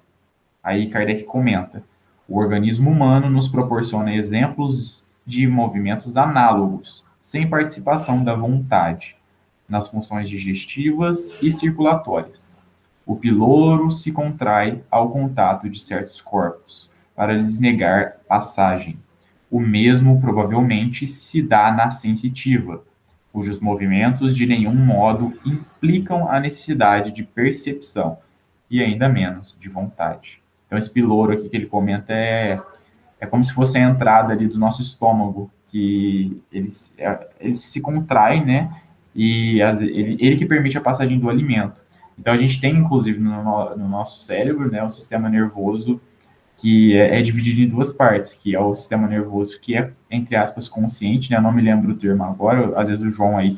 Aí Kardec comenta: o organismo humano nos proporciona exemplos de movimentos análogos, sem participação da vontade, nas funções digestivas e circulatórias. O piloro se contrai ao contato de certos corpos, para lhes negar passagem. O mesmo provavelmente se dá na sensitiva, cujos movimentos de nenhum modo implicam a necessidade de percepção, e ainda menos de vontade. Então, esse piloro aqui que ele comenta é como se fosse a entrada ali do nosso estômago, que ele se contrai, né? E ele que permite a passagem do alimento. Então, a gente tem, inclusive, no nosso cérebro, né, o sistema nervoso que é dividido em duas partes, que é o sistema nervoso que é, entre aspas, consciente, né? Eu não me lembro o termo agora, às vezes o João aí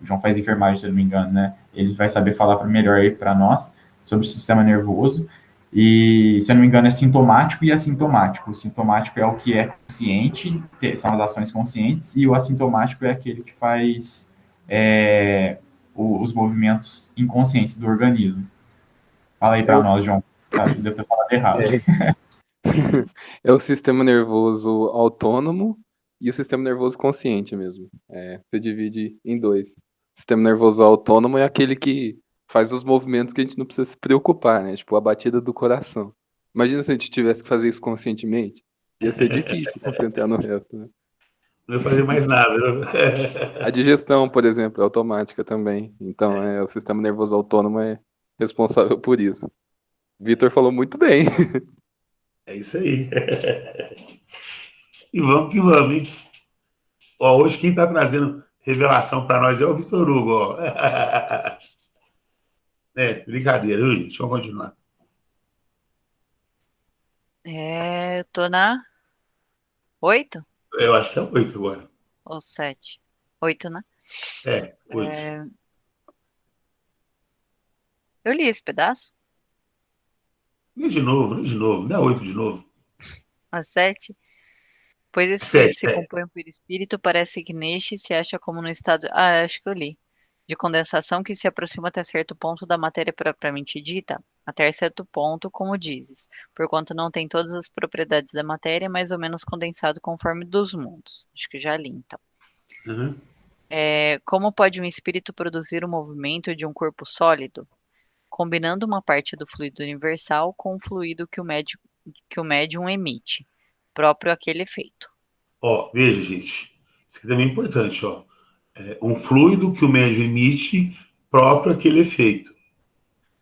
o João faz enfermagem, se eu não me engano, né? Ele vai saber falar melhor aí para nós sobre o sistema nervoso. E, se eu não me engano, é sintomático e assintomático. O sintomático é o que é consciente, são as ações conscientes, e o assintomático é aquele que faz os movimentos inconscientes do organismo. Fala aí É para o, nós, João. Acho que deve ter falado errado. é, é o sistema nervoso autônomo e o sistema nervoso consciente mesmo. Você divide em dois. O sistema nervoso autônomo é aquele que faz os movimentos que a gente não precisa se preocupar, né? Tipo a batida do coração. Imagina se a gente tivesse que fazer isso conscientemente. Ia ser difícil concentrar no resto, né? Não vai fazer mais nada. A digestão, por exemplo, é automática também. Então, o sistema nervoso autônomo é responsável por isso. Vitor falou muito bem. É isso aí. E vamos que vamos, hein? Ó, hoje quem está trazendo revelação para nós é o Vitor Hugo. Ó. Brincadeira, viu, gente? Vamos continuar. Eu tô na 8 Eu acho que é 8 agora. ou 7? 8, né? 8. Eu li esse pedaço. Nem de novo, nem de novo. Dá 8 de novo. A 7. Pois esse fluido 7, se compõe por espírito, parece que neste se acha como no estado. Ah, acho que eu li. De condensação que se aproxima até certo ponto da matéria propriamente dita, até certo ponto, como dizes, porquanto não tem todas as propriedades da matéria, mais ou menos condensado conforme dos mundos. Acho que já li, então. Uhum. Como pode um espírito produzir o movimento de um corpo sólido? Combinando uma parte do fluido universal com o fluido que o médium emite, próprio àquele efeito. Ó, veja, gente. Isso aqui também é importante, ó. Um fluido que o médium emite próprio àquele efeito.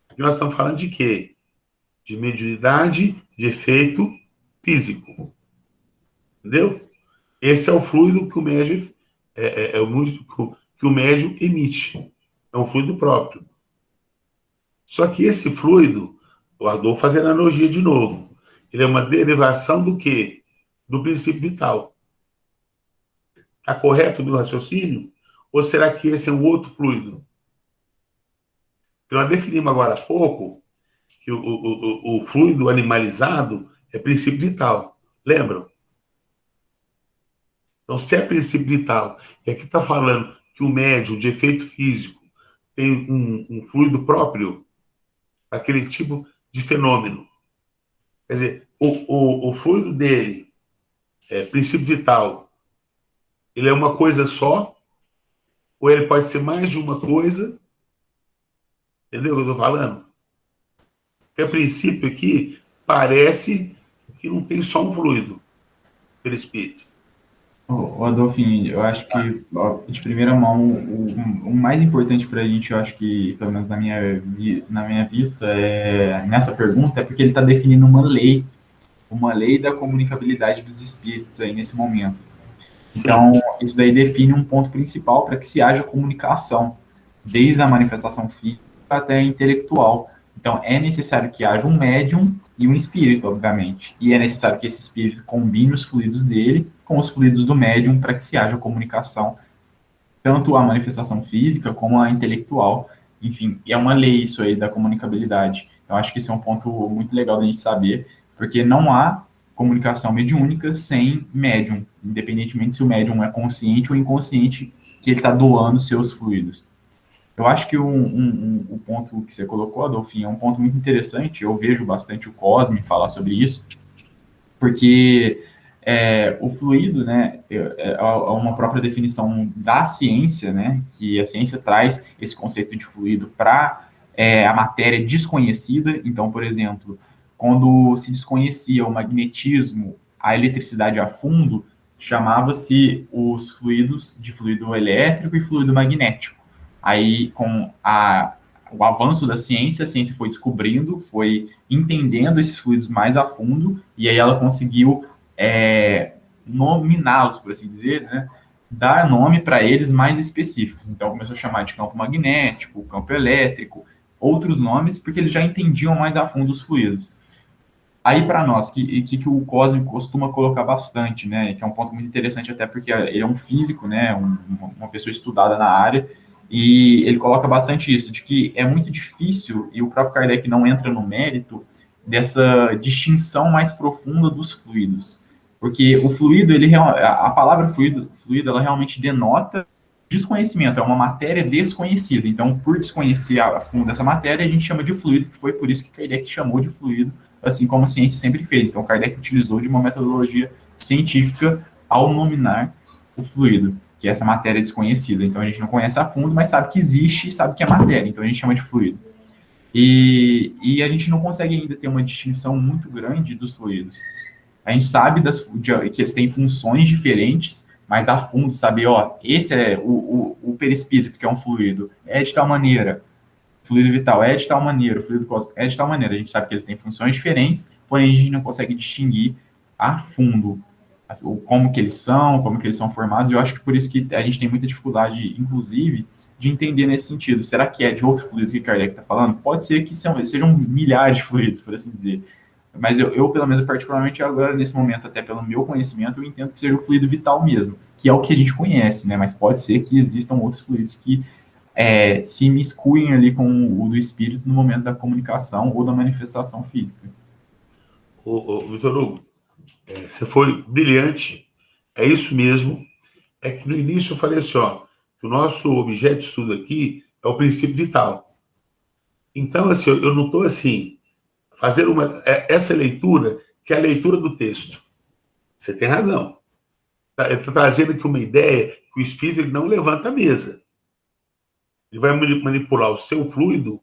Aqui nós estamos falando de quê? De mediunidade de efeito físico. Entendeu? Esse é o fluido que o médium que o médium emite. É um fluido próprio. Só que esse fluido, o Adolfo fazendo analogia de novo, ele é uma derivação do quê? Do princípio vital. Está correto o meu raciocínio? Ou será que esse é um outro fluido? Nós definimos agora há pouco que o fluido animalizado é princípio vital. Lembram? Então, se é princípio vital, e aqui está falando que o médium de efeito físico tem um fluido próprio para aquele tipo de fenômeno. Quer dizer, o fluido dele, princípio vital, ele é uma coisa só, ou ele pode ser mais de uma coisa, entendeu o que eu estou falando? Porque a princípio aqui parece que não tem só um fluido pelo espírito. Ô, Adolfinho, eu acho que, ó, de primeira mão, o mais importante para a gente, eu acho que, pelo menos na minha vista, nessa pergunta, é porque ele está definindo uma lei da comunicabilidade dos espíritos aí nesse momento. Sim. Então, isso daí define um ponto principal para que se haja comunicação, desde a manifestação física até a intelectual. Então, é necessário que haja um médium e um espírito, obviamente. E é necessário que esse espírito combine os fluidos dele com os fluidos do médium para que se haja comunicação, tanto a manifestação física como a intelectual. Enfim, é uma lei isso aí da comunicabilidade. Eu acho que isso é um ponto muito legal da gente saber, porque não há comunicação mediúnica sem médium, independentemente se o médium é consciente ou inconsciente que ele está doando seus fluidos. Eu acho que o ponto que você colocou, Adolfinho, é um ponto muito interessante. Eu vejo bastante o Cosme falar sobre isso, porque o fluido, né, é uma própria definição da ciência, né, que a ciência traz esse conceito de fluido para a matéria desconhecida. Então, por exemplo, quando se desconhecia o magnetismo, a eletricidade a fundo, chamava-se os fluidos de fluido elétrico e fluido magnético. Aí, com o avanço da ciência, a ciência foi descobrindo, foi entendendo esses fluidos mais a fundo, e aí ela conseguiu nominá-los, por assim dizer, né? Dar nome para eles mais específicos. Então, começou a chamar de campo magnético, campo elétrico, outros nomes, porque eles já entendiam mais a fundo os fluidos. Aí, para nós, que o Cosme costuma colocar bastante, né? Que é um ponto muito interessante, até porque ele é um físico, né? Uma pessoa estudada na área, e ele coloca bastante isso, de que é muito difícil, e o próprio Kardec não entra no mérito, dessa distinção mais profunda dos fluidos. Porque o fluido, a palavra fluido, ela realmente denota desconhecimento, é uma matéria desconhecida. Então, por desconhecer a fundo essa matéria, a gente chama de fluido, que foi por isso que Kardec chamou de fluido, assim como a ciência sempre fez. Então, Kardec utilizou de uma metodologia científica ao nominar o fluido, que é essa matéria desconhecida. Então, a gente não conhece a fundo, mas sabe que existe e sabe que é matéria. Então, a gente chama de fluido. E a gente não consegue ainda ter uma distinção muito grande dos fluidos. A gente sabe que eles têm funções diferentes, mas a fundo saber, ó, esse é o perispírito, que é um fluido, é de tal maneira, fluido vital é de tal maneira, o fluido cósmico é de tal maneira. A gente sabe que eles têm funções diferentes, porém a gente não consegue distinguir a fundo como que eles são formados. Eu acho que por isso que a gente tem muita dificuldade, inclusive, de entender nesse sentido. Será que é de outro fluido que Kardec está falando? Pode ser que sejam milhares de fluidos, por assim dizer. Mas eu, pelo menos, particularmente agora, nesse momento, até pelo meu conhecimento, eu entendo que seja o fluido vital mesmo, que é o que a gente conhece, né? Mas pode ser que existam outros fluidos que se imiscuem ali com o do espírito no momento da comunicação ou da manifestação física. Ô, Vitor Hugo, você foi brilhante. É isso mesmo. É que no início eu falei assim, ó, que o nosso objeto de estudo aqui é o princípio vital. Então, assim, eu não estou assim, fazendo essa leitura, que é a leitura do texto. Você tem razão. Eu estou trazendo aqui uma ideia que o espírito ele não levanta a mesa. Ele vai manipular o seu fluido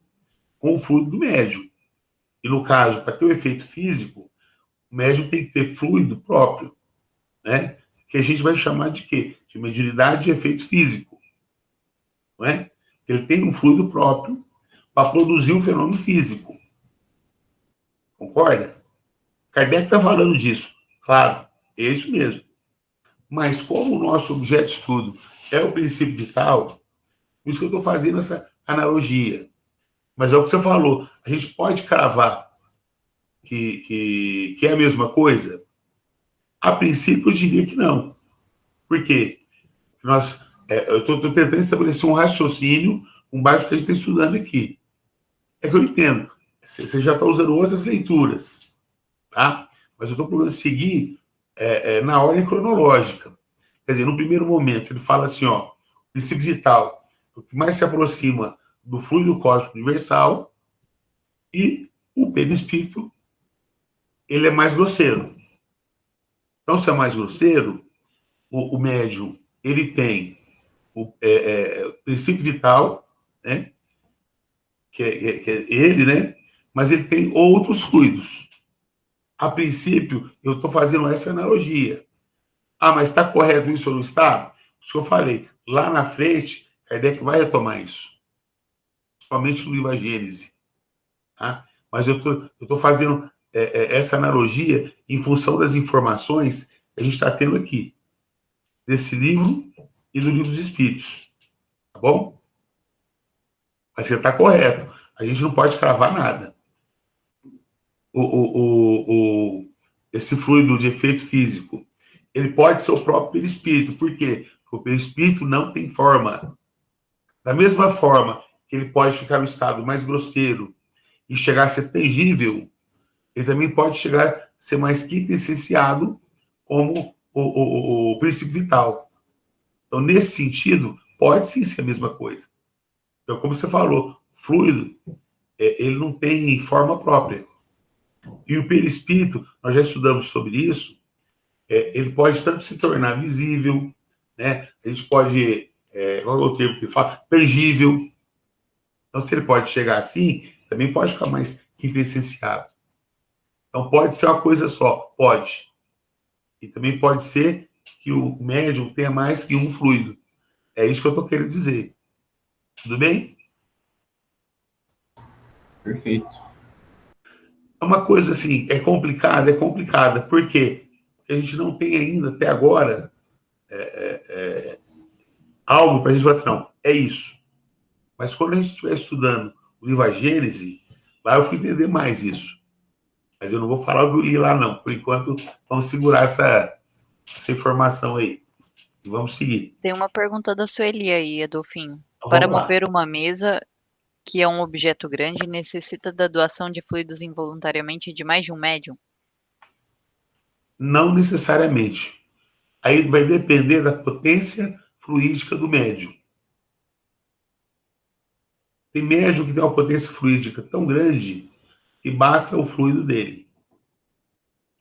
com o fluido do médium. E no caso, para ter o efeito físico, o médium tem que ter fluido próprio, né? Que a gente vai chamar de quê? De mediunidade de efeito físico, não é? Ele tem um fluido próprio para produzir um fenômeno físico. Concorda? Kardec está falando disso. Claro, é isso mesmo. Mas como o nosso objeto de estudo é o princípio vital, por isso que eu estou fazendo essa analogia. Mas é o que você falou, a gente pode cravar que é a mesma coisa? A princípio, eu diria que não. Por quê? Eu estou tentando estabelecer um raciocínio com base no que a gente está estudando aqui. É que eu entendo. Você já está usando outras leituras, tá? Mas eu estou procurando seguir na ordem cronológica. Quer dizer, no primeiro momento, ele fala assim, ó, o princípio vital, o que mais se aproxima do fluido cósmico universal, e o perispírito, ele é mais grosseiro. Então, se é mais grosseiro, o médium, ele tem o princípio vital, né? Que é ele, né? Mas ele tem outros fluidos. A princípio, eu estou fazendo essa analogia. Ah, mas está correto isso ou não está? Isso que eu falei. Lá na frente, Kardec vai retomar isso. Somente no livro A Gênese. Tá? Mas eu estou fazendo essa analogia em função das informações que a gente está tendo aqui. Desse livro e do livro dos Espíritos. Tá bom? Mas você está correto. A gente não pode cravar nada. Esse fluido de efeito físico, ele pode ser o próprio perispírito. Por quê? Porque o perispírito não tem forma. Da mesma forma que ele pode ficar no estado mais grosseiro e chegar a ser tangível, ele também pode chegar a ser mais quintessenciado como o princípio vital. Então, nesse sentido, pode sim ser a mesma coisa. Então, como você falou, fluido, ele não tem forma própria. E o perispírito, nós já estudamos sobre isso, ele pode tanto se tornar visível, né? A gente pode, qual é o termo que fala? Tangível. Então, se ele pode chegar assim, também pode ficar mais quintessenciado. Então, pode ser uma coisa só, pode. E também pode ser que o médium tenha mais que um fluido. É isso que eu estou querendo dizer. Tudo bem? Perfeito. É uma coisa assim, é complicada. Por quê? Porque a gente não tem ainda, até agora, algo para a gente falar assim, não, é isso. Mas quando a gente estiver estudando o livro A Gênese, lá eu fui entender mais isso. Mas eu não vou falar o que eu li lá, não. Por enquanto, vamos segurar essa informação aí. E vamos seguir. Tem uma pergunta da Sueli aí, Adolfinho. Então, Para vamos lá. mover uma mesa, que é um objeto grande, necessita da doação de fluidos involuntariamente de mais de um médium? Não necessariamente. Aí vai depender da potência fluídica do médium. Tem médium que tem uma potência fluídica tão grande que basta o fluido dele.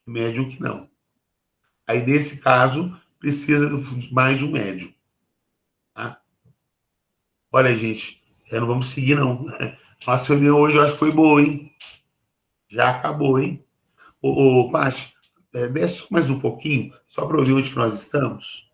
Tem médium que não. Aí, nesse caso, precisa de mais de um médium. Tá? Olha, gente, não vamos seguir, não. Nossa reunião hoje eu acho que foi boa, hein? Já acabou, hein? Paty, desce só mais um pouquinho, só para eu ver onde que nós estamos.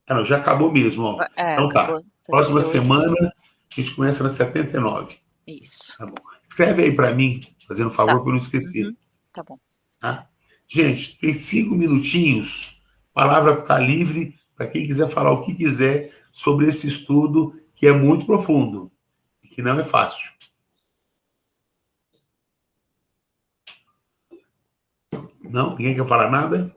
Não, já acabou mesmo, ó. Então tá. Acabou. Próxima 78. semana, a gente começa na 79. Isso. Tá bom. Escreve aí para mim, fazendo um favor, Tá. para eu não esquecer. Uhum. Tá bom. Tá? Gente, tem 5 minutinhos. A palavra está livre para quem quiser falar o que quiser sobre esse estudo que é muito profundo e que não é fácil. Não? Ninguém quer falar nada?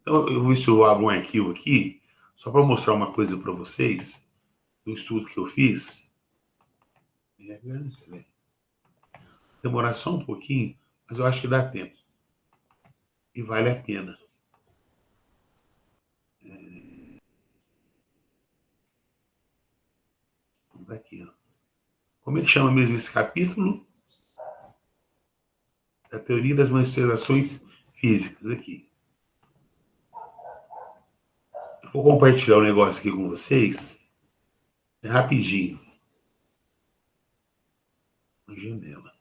Então, eu vou ver se eu abro um arquivo aqui, só para mostrar uma coisa para vocês, do estudo que eu fiz. Demorar só um pouquinho, mas eu acho que dá tempo. E vale a pena. Vamos aqui, ó. Como é que chama mesmo esse capítulo? A teoria das manifestações físicas aqui. Eu vou compartilhar um negócio aqui com vocês. É rapidinho. Uma janela.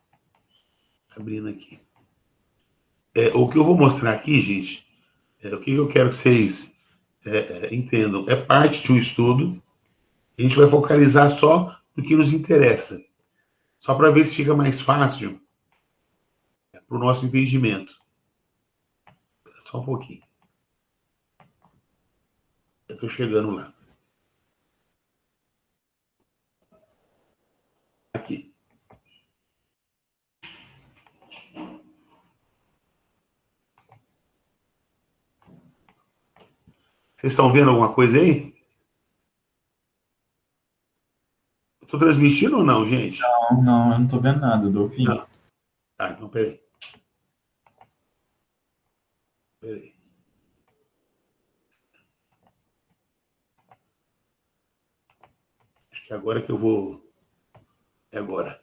Abrindo aqui. O que eu vou mostrar aqui, gente, o que eu quero que vocês entendam. É parte de um estudo. A gente vai focalizar só no que nos interessa. Só para ver se fica mais fácil para o nosso entendimento. Só um pouquinho. Eu estou chegando lá. Aqui. Vocês estão vendo alguma coisa aí? Estou transmitindo ou não, gente? Não, eu não estou vendo nada, Dolphin. Não. Tá, então peraí. Peraí. Acho que agora que eu vou... É agora.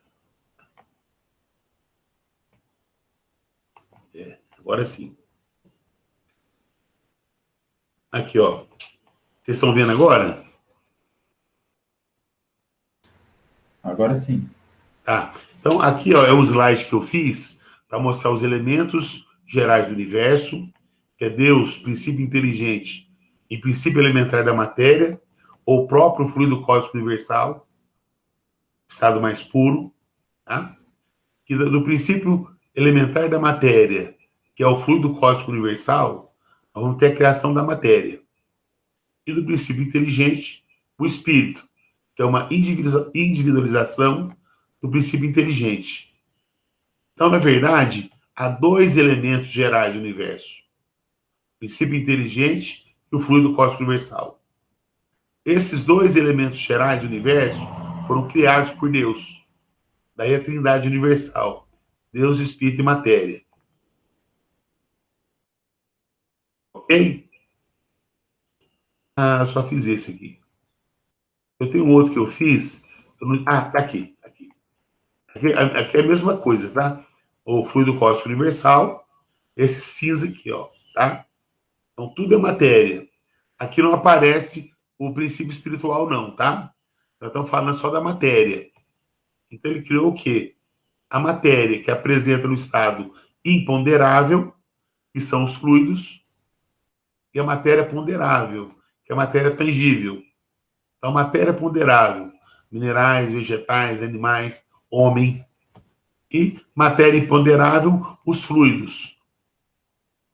Agora sim. Aqui, ó. Vocês estão vendo agora? Agora sim. Tá. Então, aqui, ó, é um slide que eu fiz para mostrar os elementos gerais do universo, que é Deus, princípio inteligente e princípio elementar da matéria, ou próprio fluido cósmico universal, estado mais puro, tá? Que do princípio elementar da matéria, que é o fluido cósmico universal, nós vamos ter a criação da matéria. E do princípio inteligente, o espírito, que é uma individualização do princípio inteligente. Então, na verdade, há dois elementos gerais do universo: o princípio inteligente e o fluido cósmico universal. Esses dois elementos gerais do universo foram criados por Deus. Daí a Trindade universal: Deus, Espírito e Matéria. Ok? Eu só fiz esse aqui. Eu tenho um outro que eu fiz. Tá aqui. Aqui é a mesma coisa, tá? O fluido cósmico universal, esse cinza aqui, ó, tá? Então, tudo é matéria. Aqui não aparece o princípio espiritual, não, tá? Nós estamos falando só da matéria. Então, ele criou o quê? A matéria, que apresenta no estado imponderável, que são os fluidos, e a matéria ponderável, que é a matéria tangível. Então, matéria ponderável, minerais, vegetais, animais, homem. E matéria imponderável, os fluidos.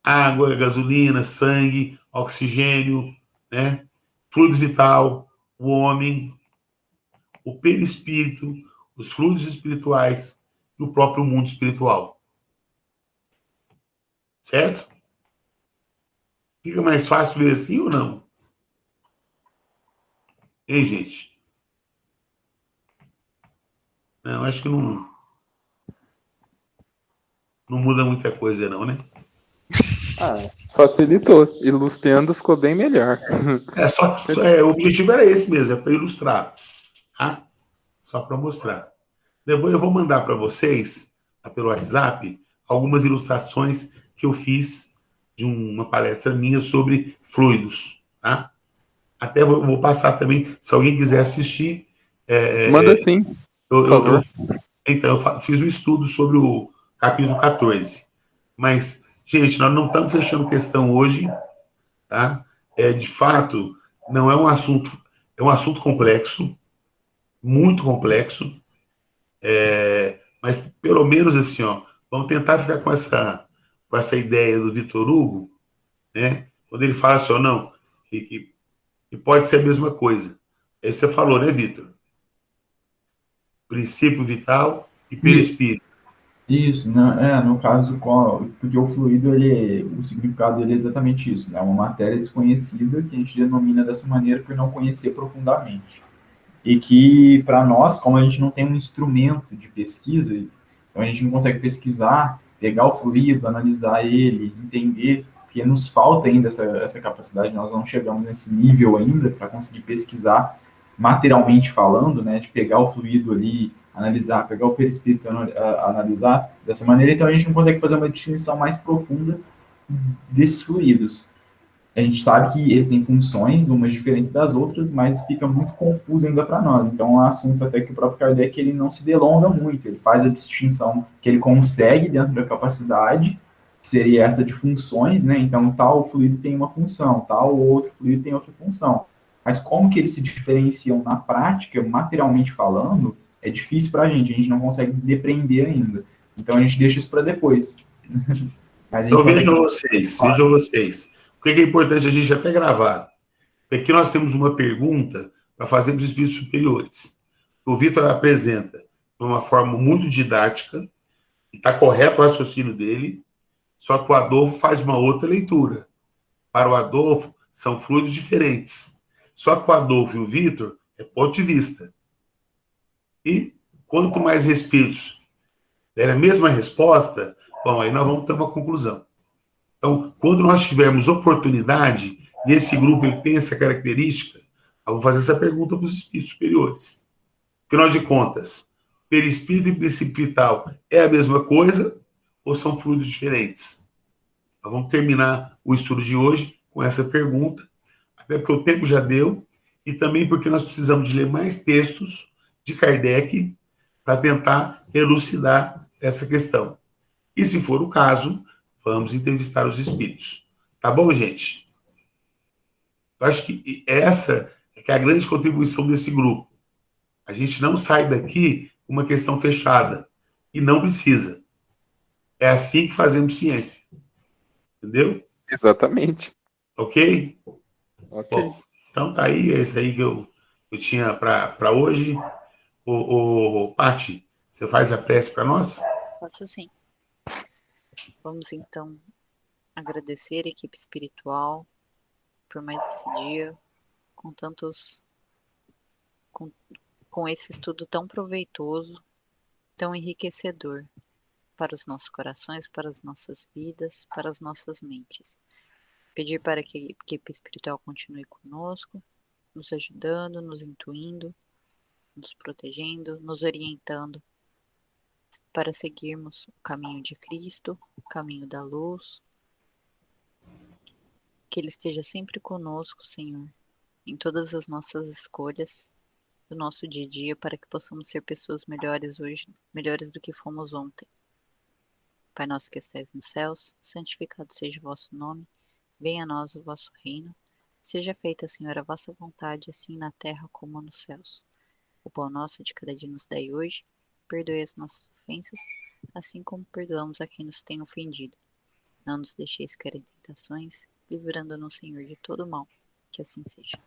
Água, gasolina, sangue, oxigênio, né? Fluido vital, o homem, o perispírito, os fluidos espirituais e o próprio mundo espiritual. Certo? Fica mais fácil ler assim ou não? Hein, gente? Não, acho que não muda muita coisa, não, né? Facilitou. Ilustrando ficou bem melhor. O objetivo era esse mesmo, é para ilustrar. Tá? Só para mostrar. Depois eu vou mandar para vocês, pelo WhatsApp, algumas ilustrações que eu fiz de uma palestra minha sobre fluidos. Tá? Até vou passar também, se alguém quiser assistir. Manda sim, por favor. Então, eu fiz um estudo sobre o capítulo 14. Mas, gente, nós não estamos fechando questão hoje. Tá? De fato, não é um assunto... É um assunto complexo, muito complexo. Mas, pelo menos, assim, ó, vamos tentar ficar com essa ideia do Vitor Hugo, né? Quando ele fala assim, ó, não, que pode ser a mesma coisa. Aí você falou, né, Vitor? Princípio vital e perispírito. Isso, no caso, porque o fluido, o significado dele é exatamente isso, né? Uma matéria desconhecida que a gente denomina dessa maneira por não conhecer profundamente. e que, para nós, como a gente não tem um instrumento de pesquisa, então a gente não consegue pesquisar, pegar o fluido, analisar ele, entender, porque nos falta ainda essa capacidade, nós não chegamos nesse nível ainda para conseguir pesquisar materialmente falando, né, de pegar o fluido ali, analisar, pegar o perispírito, analisar dessa maneira, então a gente não consegue fazer uma distinção mais profunda desses fluidos. A gente sabe que eles têm funções, umas diferentes das outras, mas fica muito confuso ainda para nós. Então, é um assunto até que o próprio Kardec ele não se delonga muito, ele faz a distinção que ele consegue dentro da capacidade, que seria essa de funções, né? Então, tal fluido tem uma função, tal outro fluido tem outra função. Mas como que eles se diferenciam na prática, materialmente falando, é difícil para a gente não consegue depreender ainda. Então, a gente deixa isso para depois. Mas a gente Então consegue. vejam vocês. O que é importante a gente até gravar? Aqui nós temos uma pergunta para fazer dos espíritos superiores. O Vitor apresenta de uma forma muito didática, está correto o raciocínio dele, só que o Adolfo faz uma outra leitura. Para o Adolfo, são fluidos diferentes. Só que o Adolfo e o Vitor é ponto de vista. E quanto mais espíritos derem a mesma resposta, bom, aí nós vamos ter uma conclusão. Então, quando nós tivermos oportunidade, e esse grupo ele tem essa característica, eu vou fazer essa pergunta para os espíritos superiores. Afinal de contas, perispírito e princípio vital é a mesma coisa ou são fluidos diferentes? Nós vamos terminar o estudo de hoje com essa pergunta, até porque o tempo já deu, e também porque nós precisamos de ler mais textos de Kardec para tentar elucidar essa questão. E se for o caso, vamos entrevistar os espíritos. Tá bom, gente? Eu acho que essa é que é a grande contribuição desse grupo. A gente não sai daqui com uma questão fechada. E não precisa. É assim que fazemos ciência. Entendeu? Exatamente. Ok? Ok. Bom, então tá aí. É isso aí que eu tinha para hoje. Pati, você faz a prece para nós? Posso sim. Vamos então agradecer a equipe espiritual por mais esse dia, com tantos, com, com esse estudo tão proveitoso, tão enriquecedor para os nossos corações, para as nossas vidas, para as nossas mentes. Pedir para que a equipe espiritual continue conosco, nos ajudando, nos intuindo, nos protegendo, nos orientando para seguirmos o caminho de Cristo, o caminho da luz. Que Ele esteja sempre conosco, Senhor, em todas as nossas escolhas do nosso dia a dia, para que possamos ser pessoas melhores hoje, melhores do que fomos ontem. Pai nosso que estais nos céus, santificado seja o vosso nome, venha a nós o vosso reino, seja feita, Senhor, a vossa vontade, assim na terra como nos céus. O pão nosso de cada dia nos dai hoje, perdoe as nossas ofensas, assim como perdoamos a quem nos tem ofendido. Não nos deixeis cair em tentações, livrando-nos, Senhor, de todo mal. Que assim seja.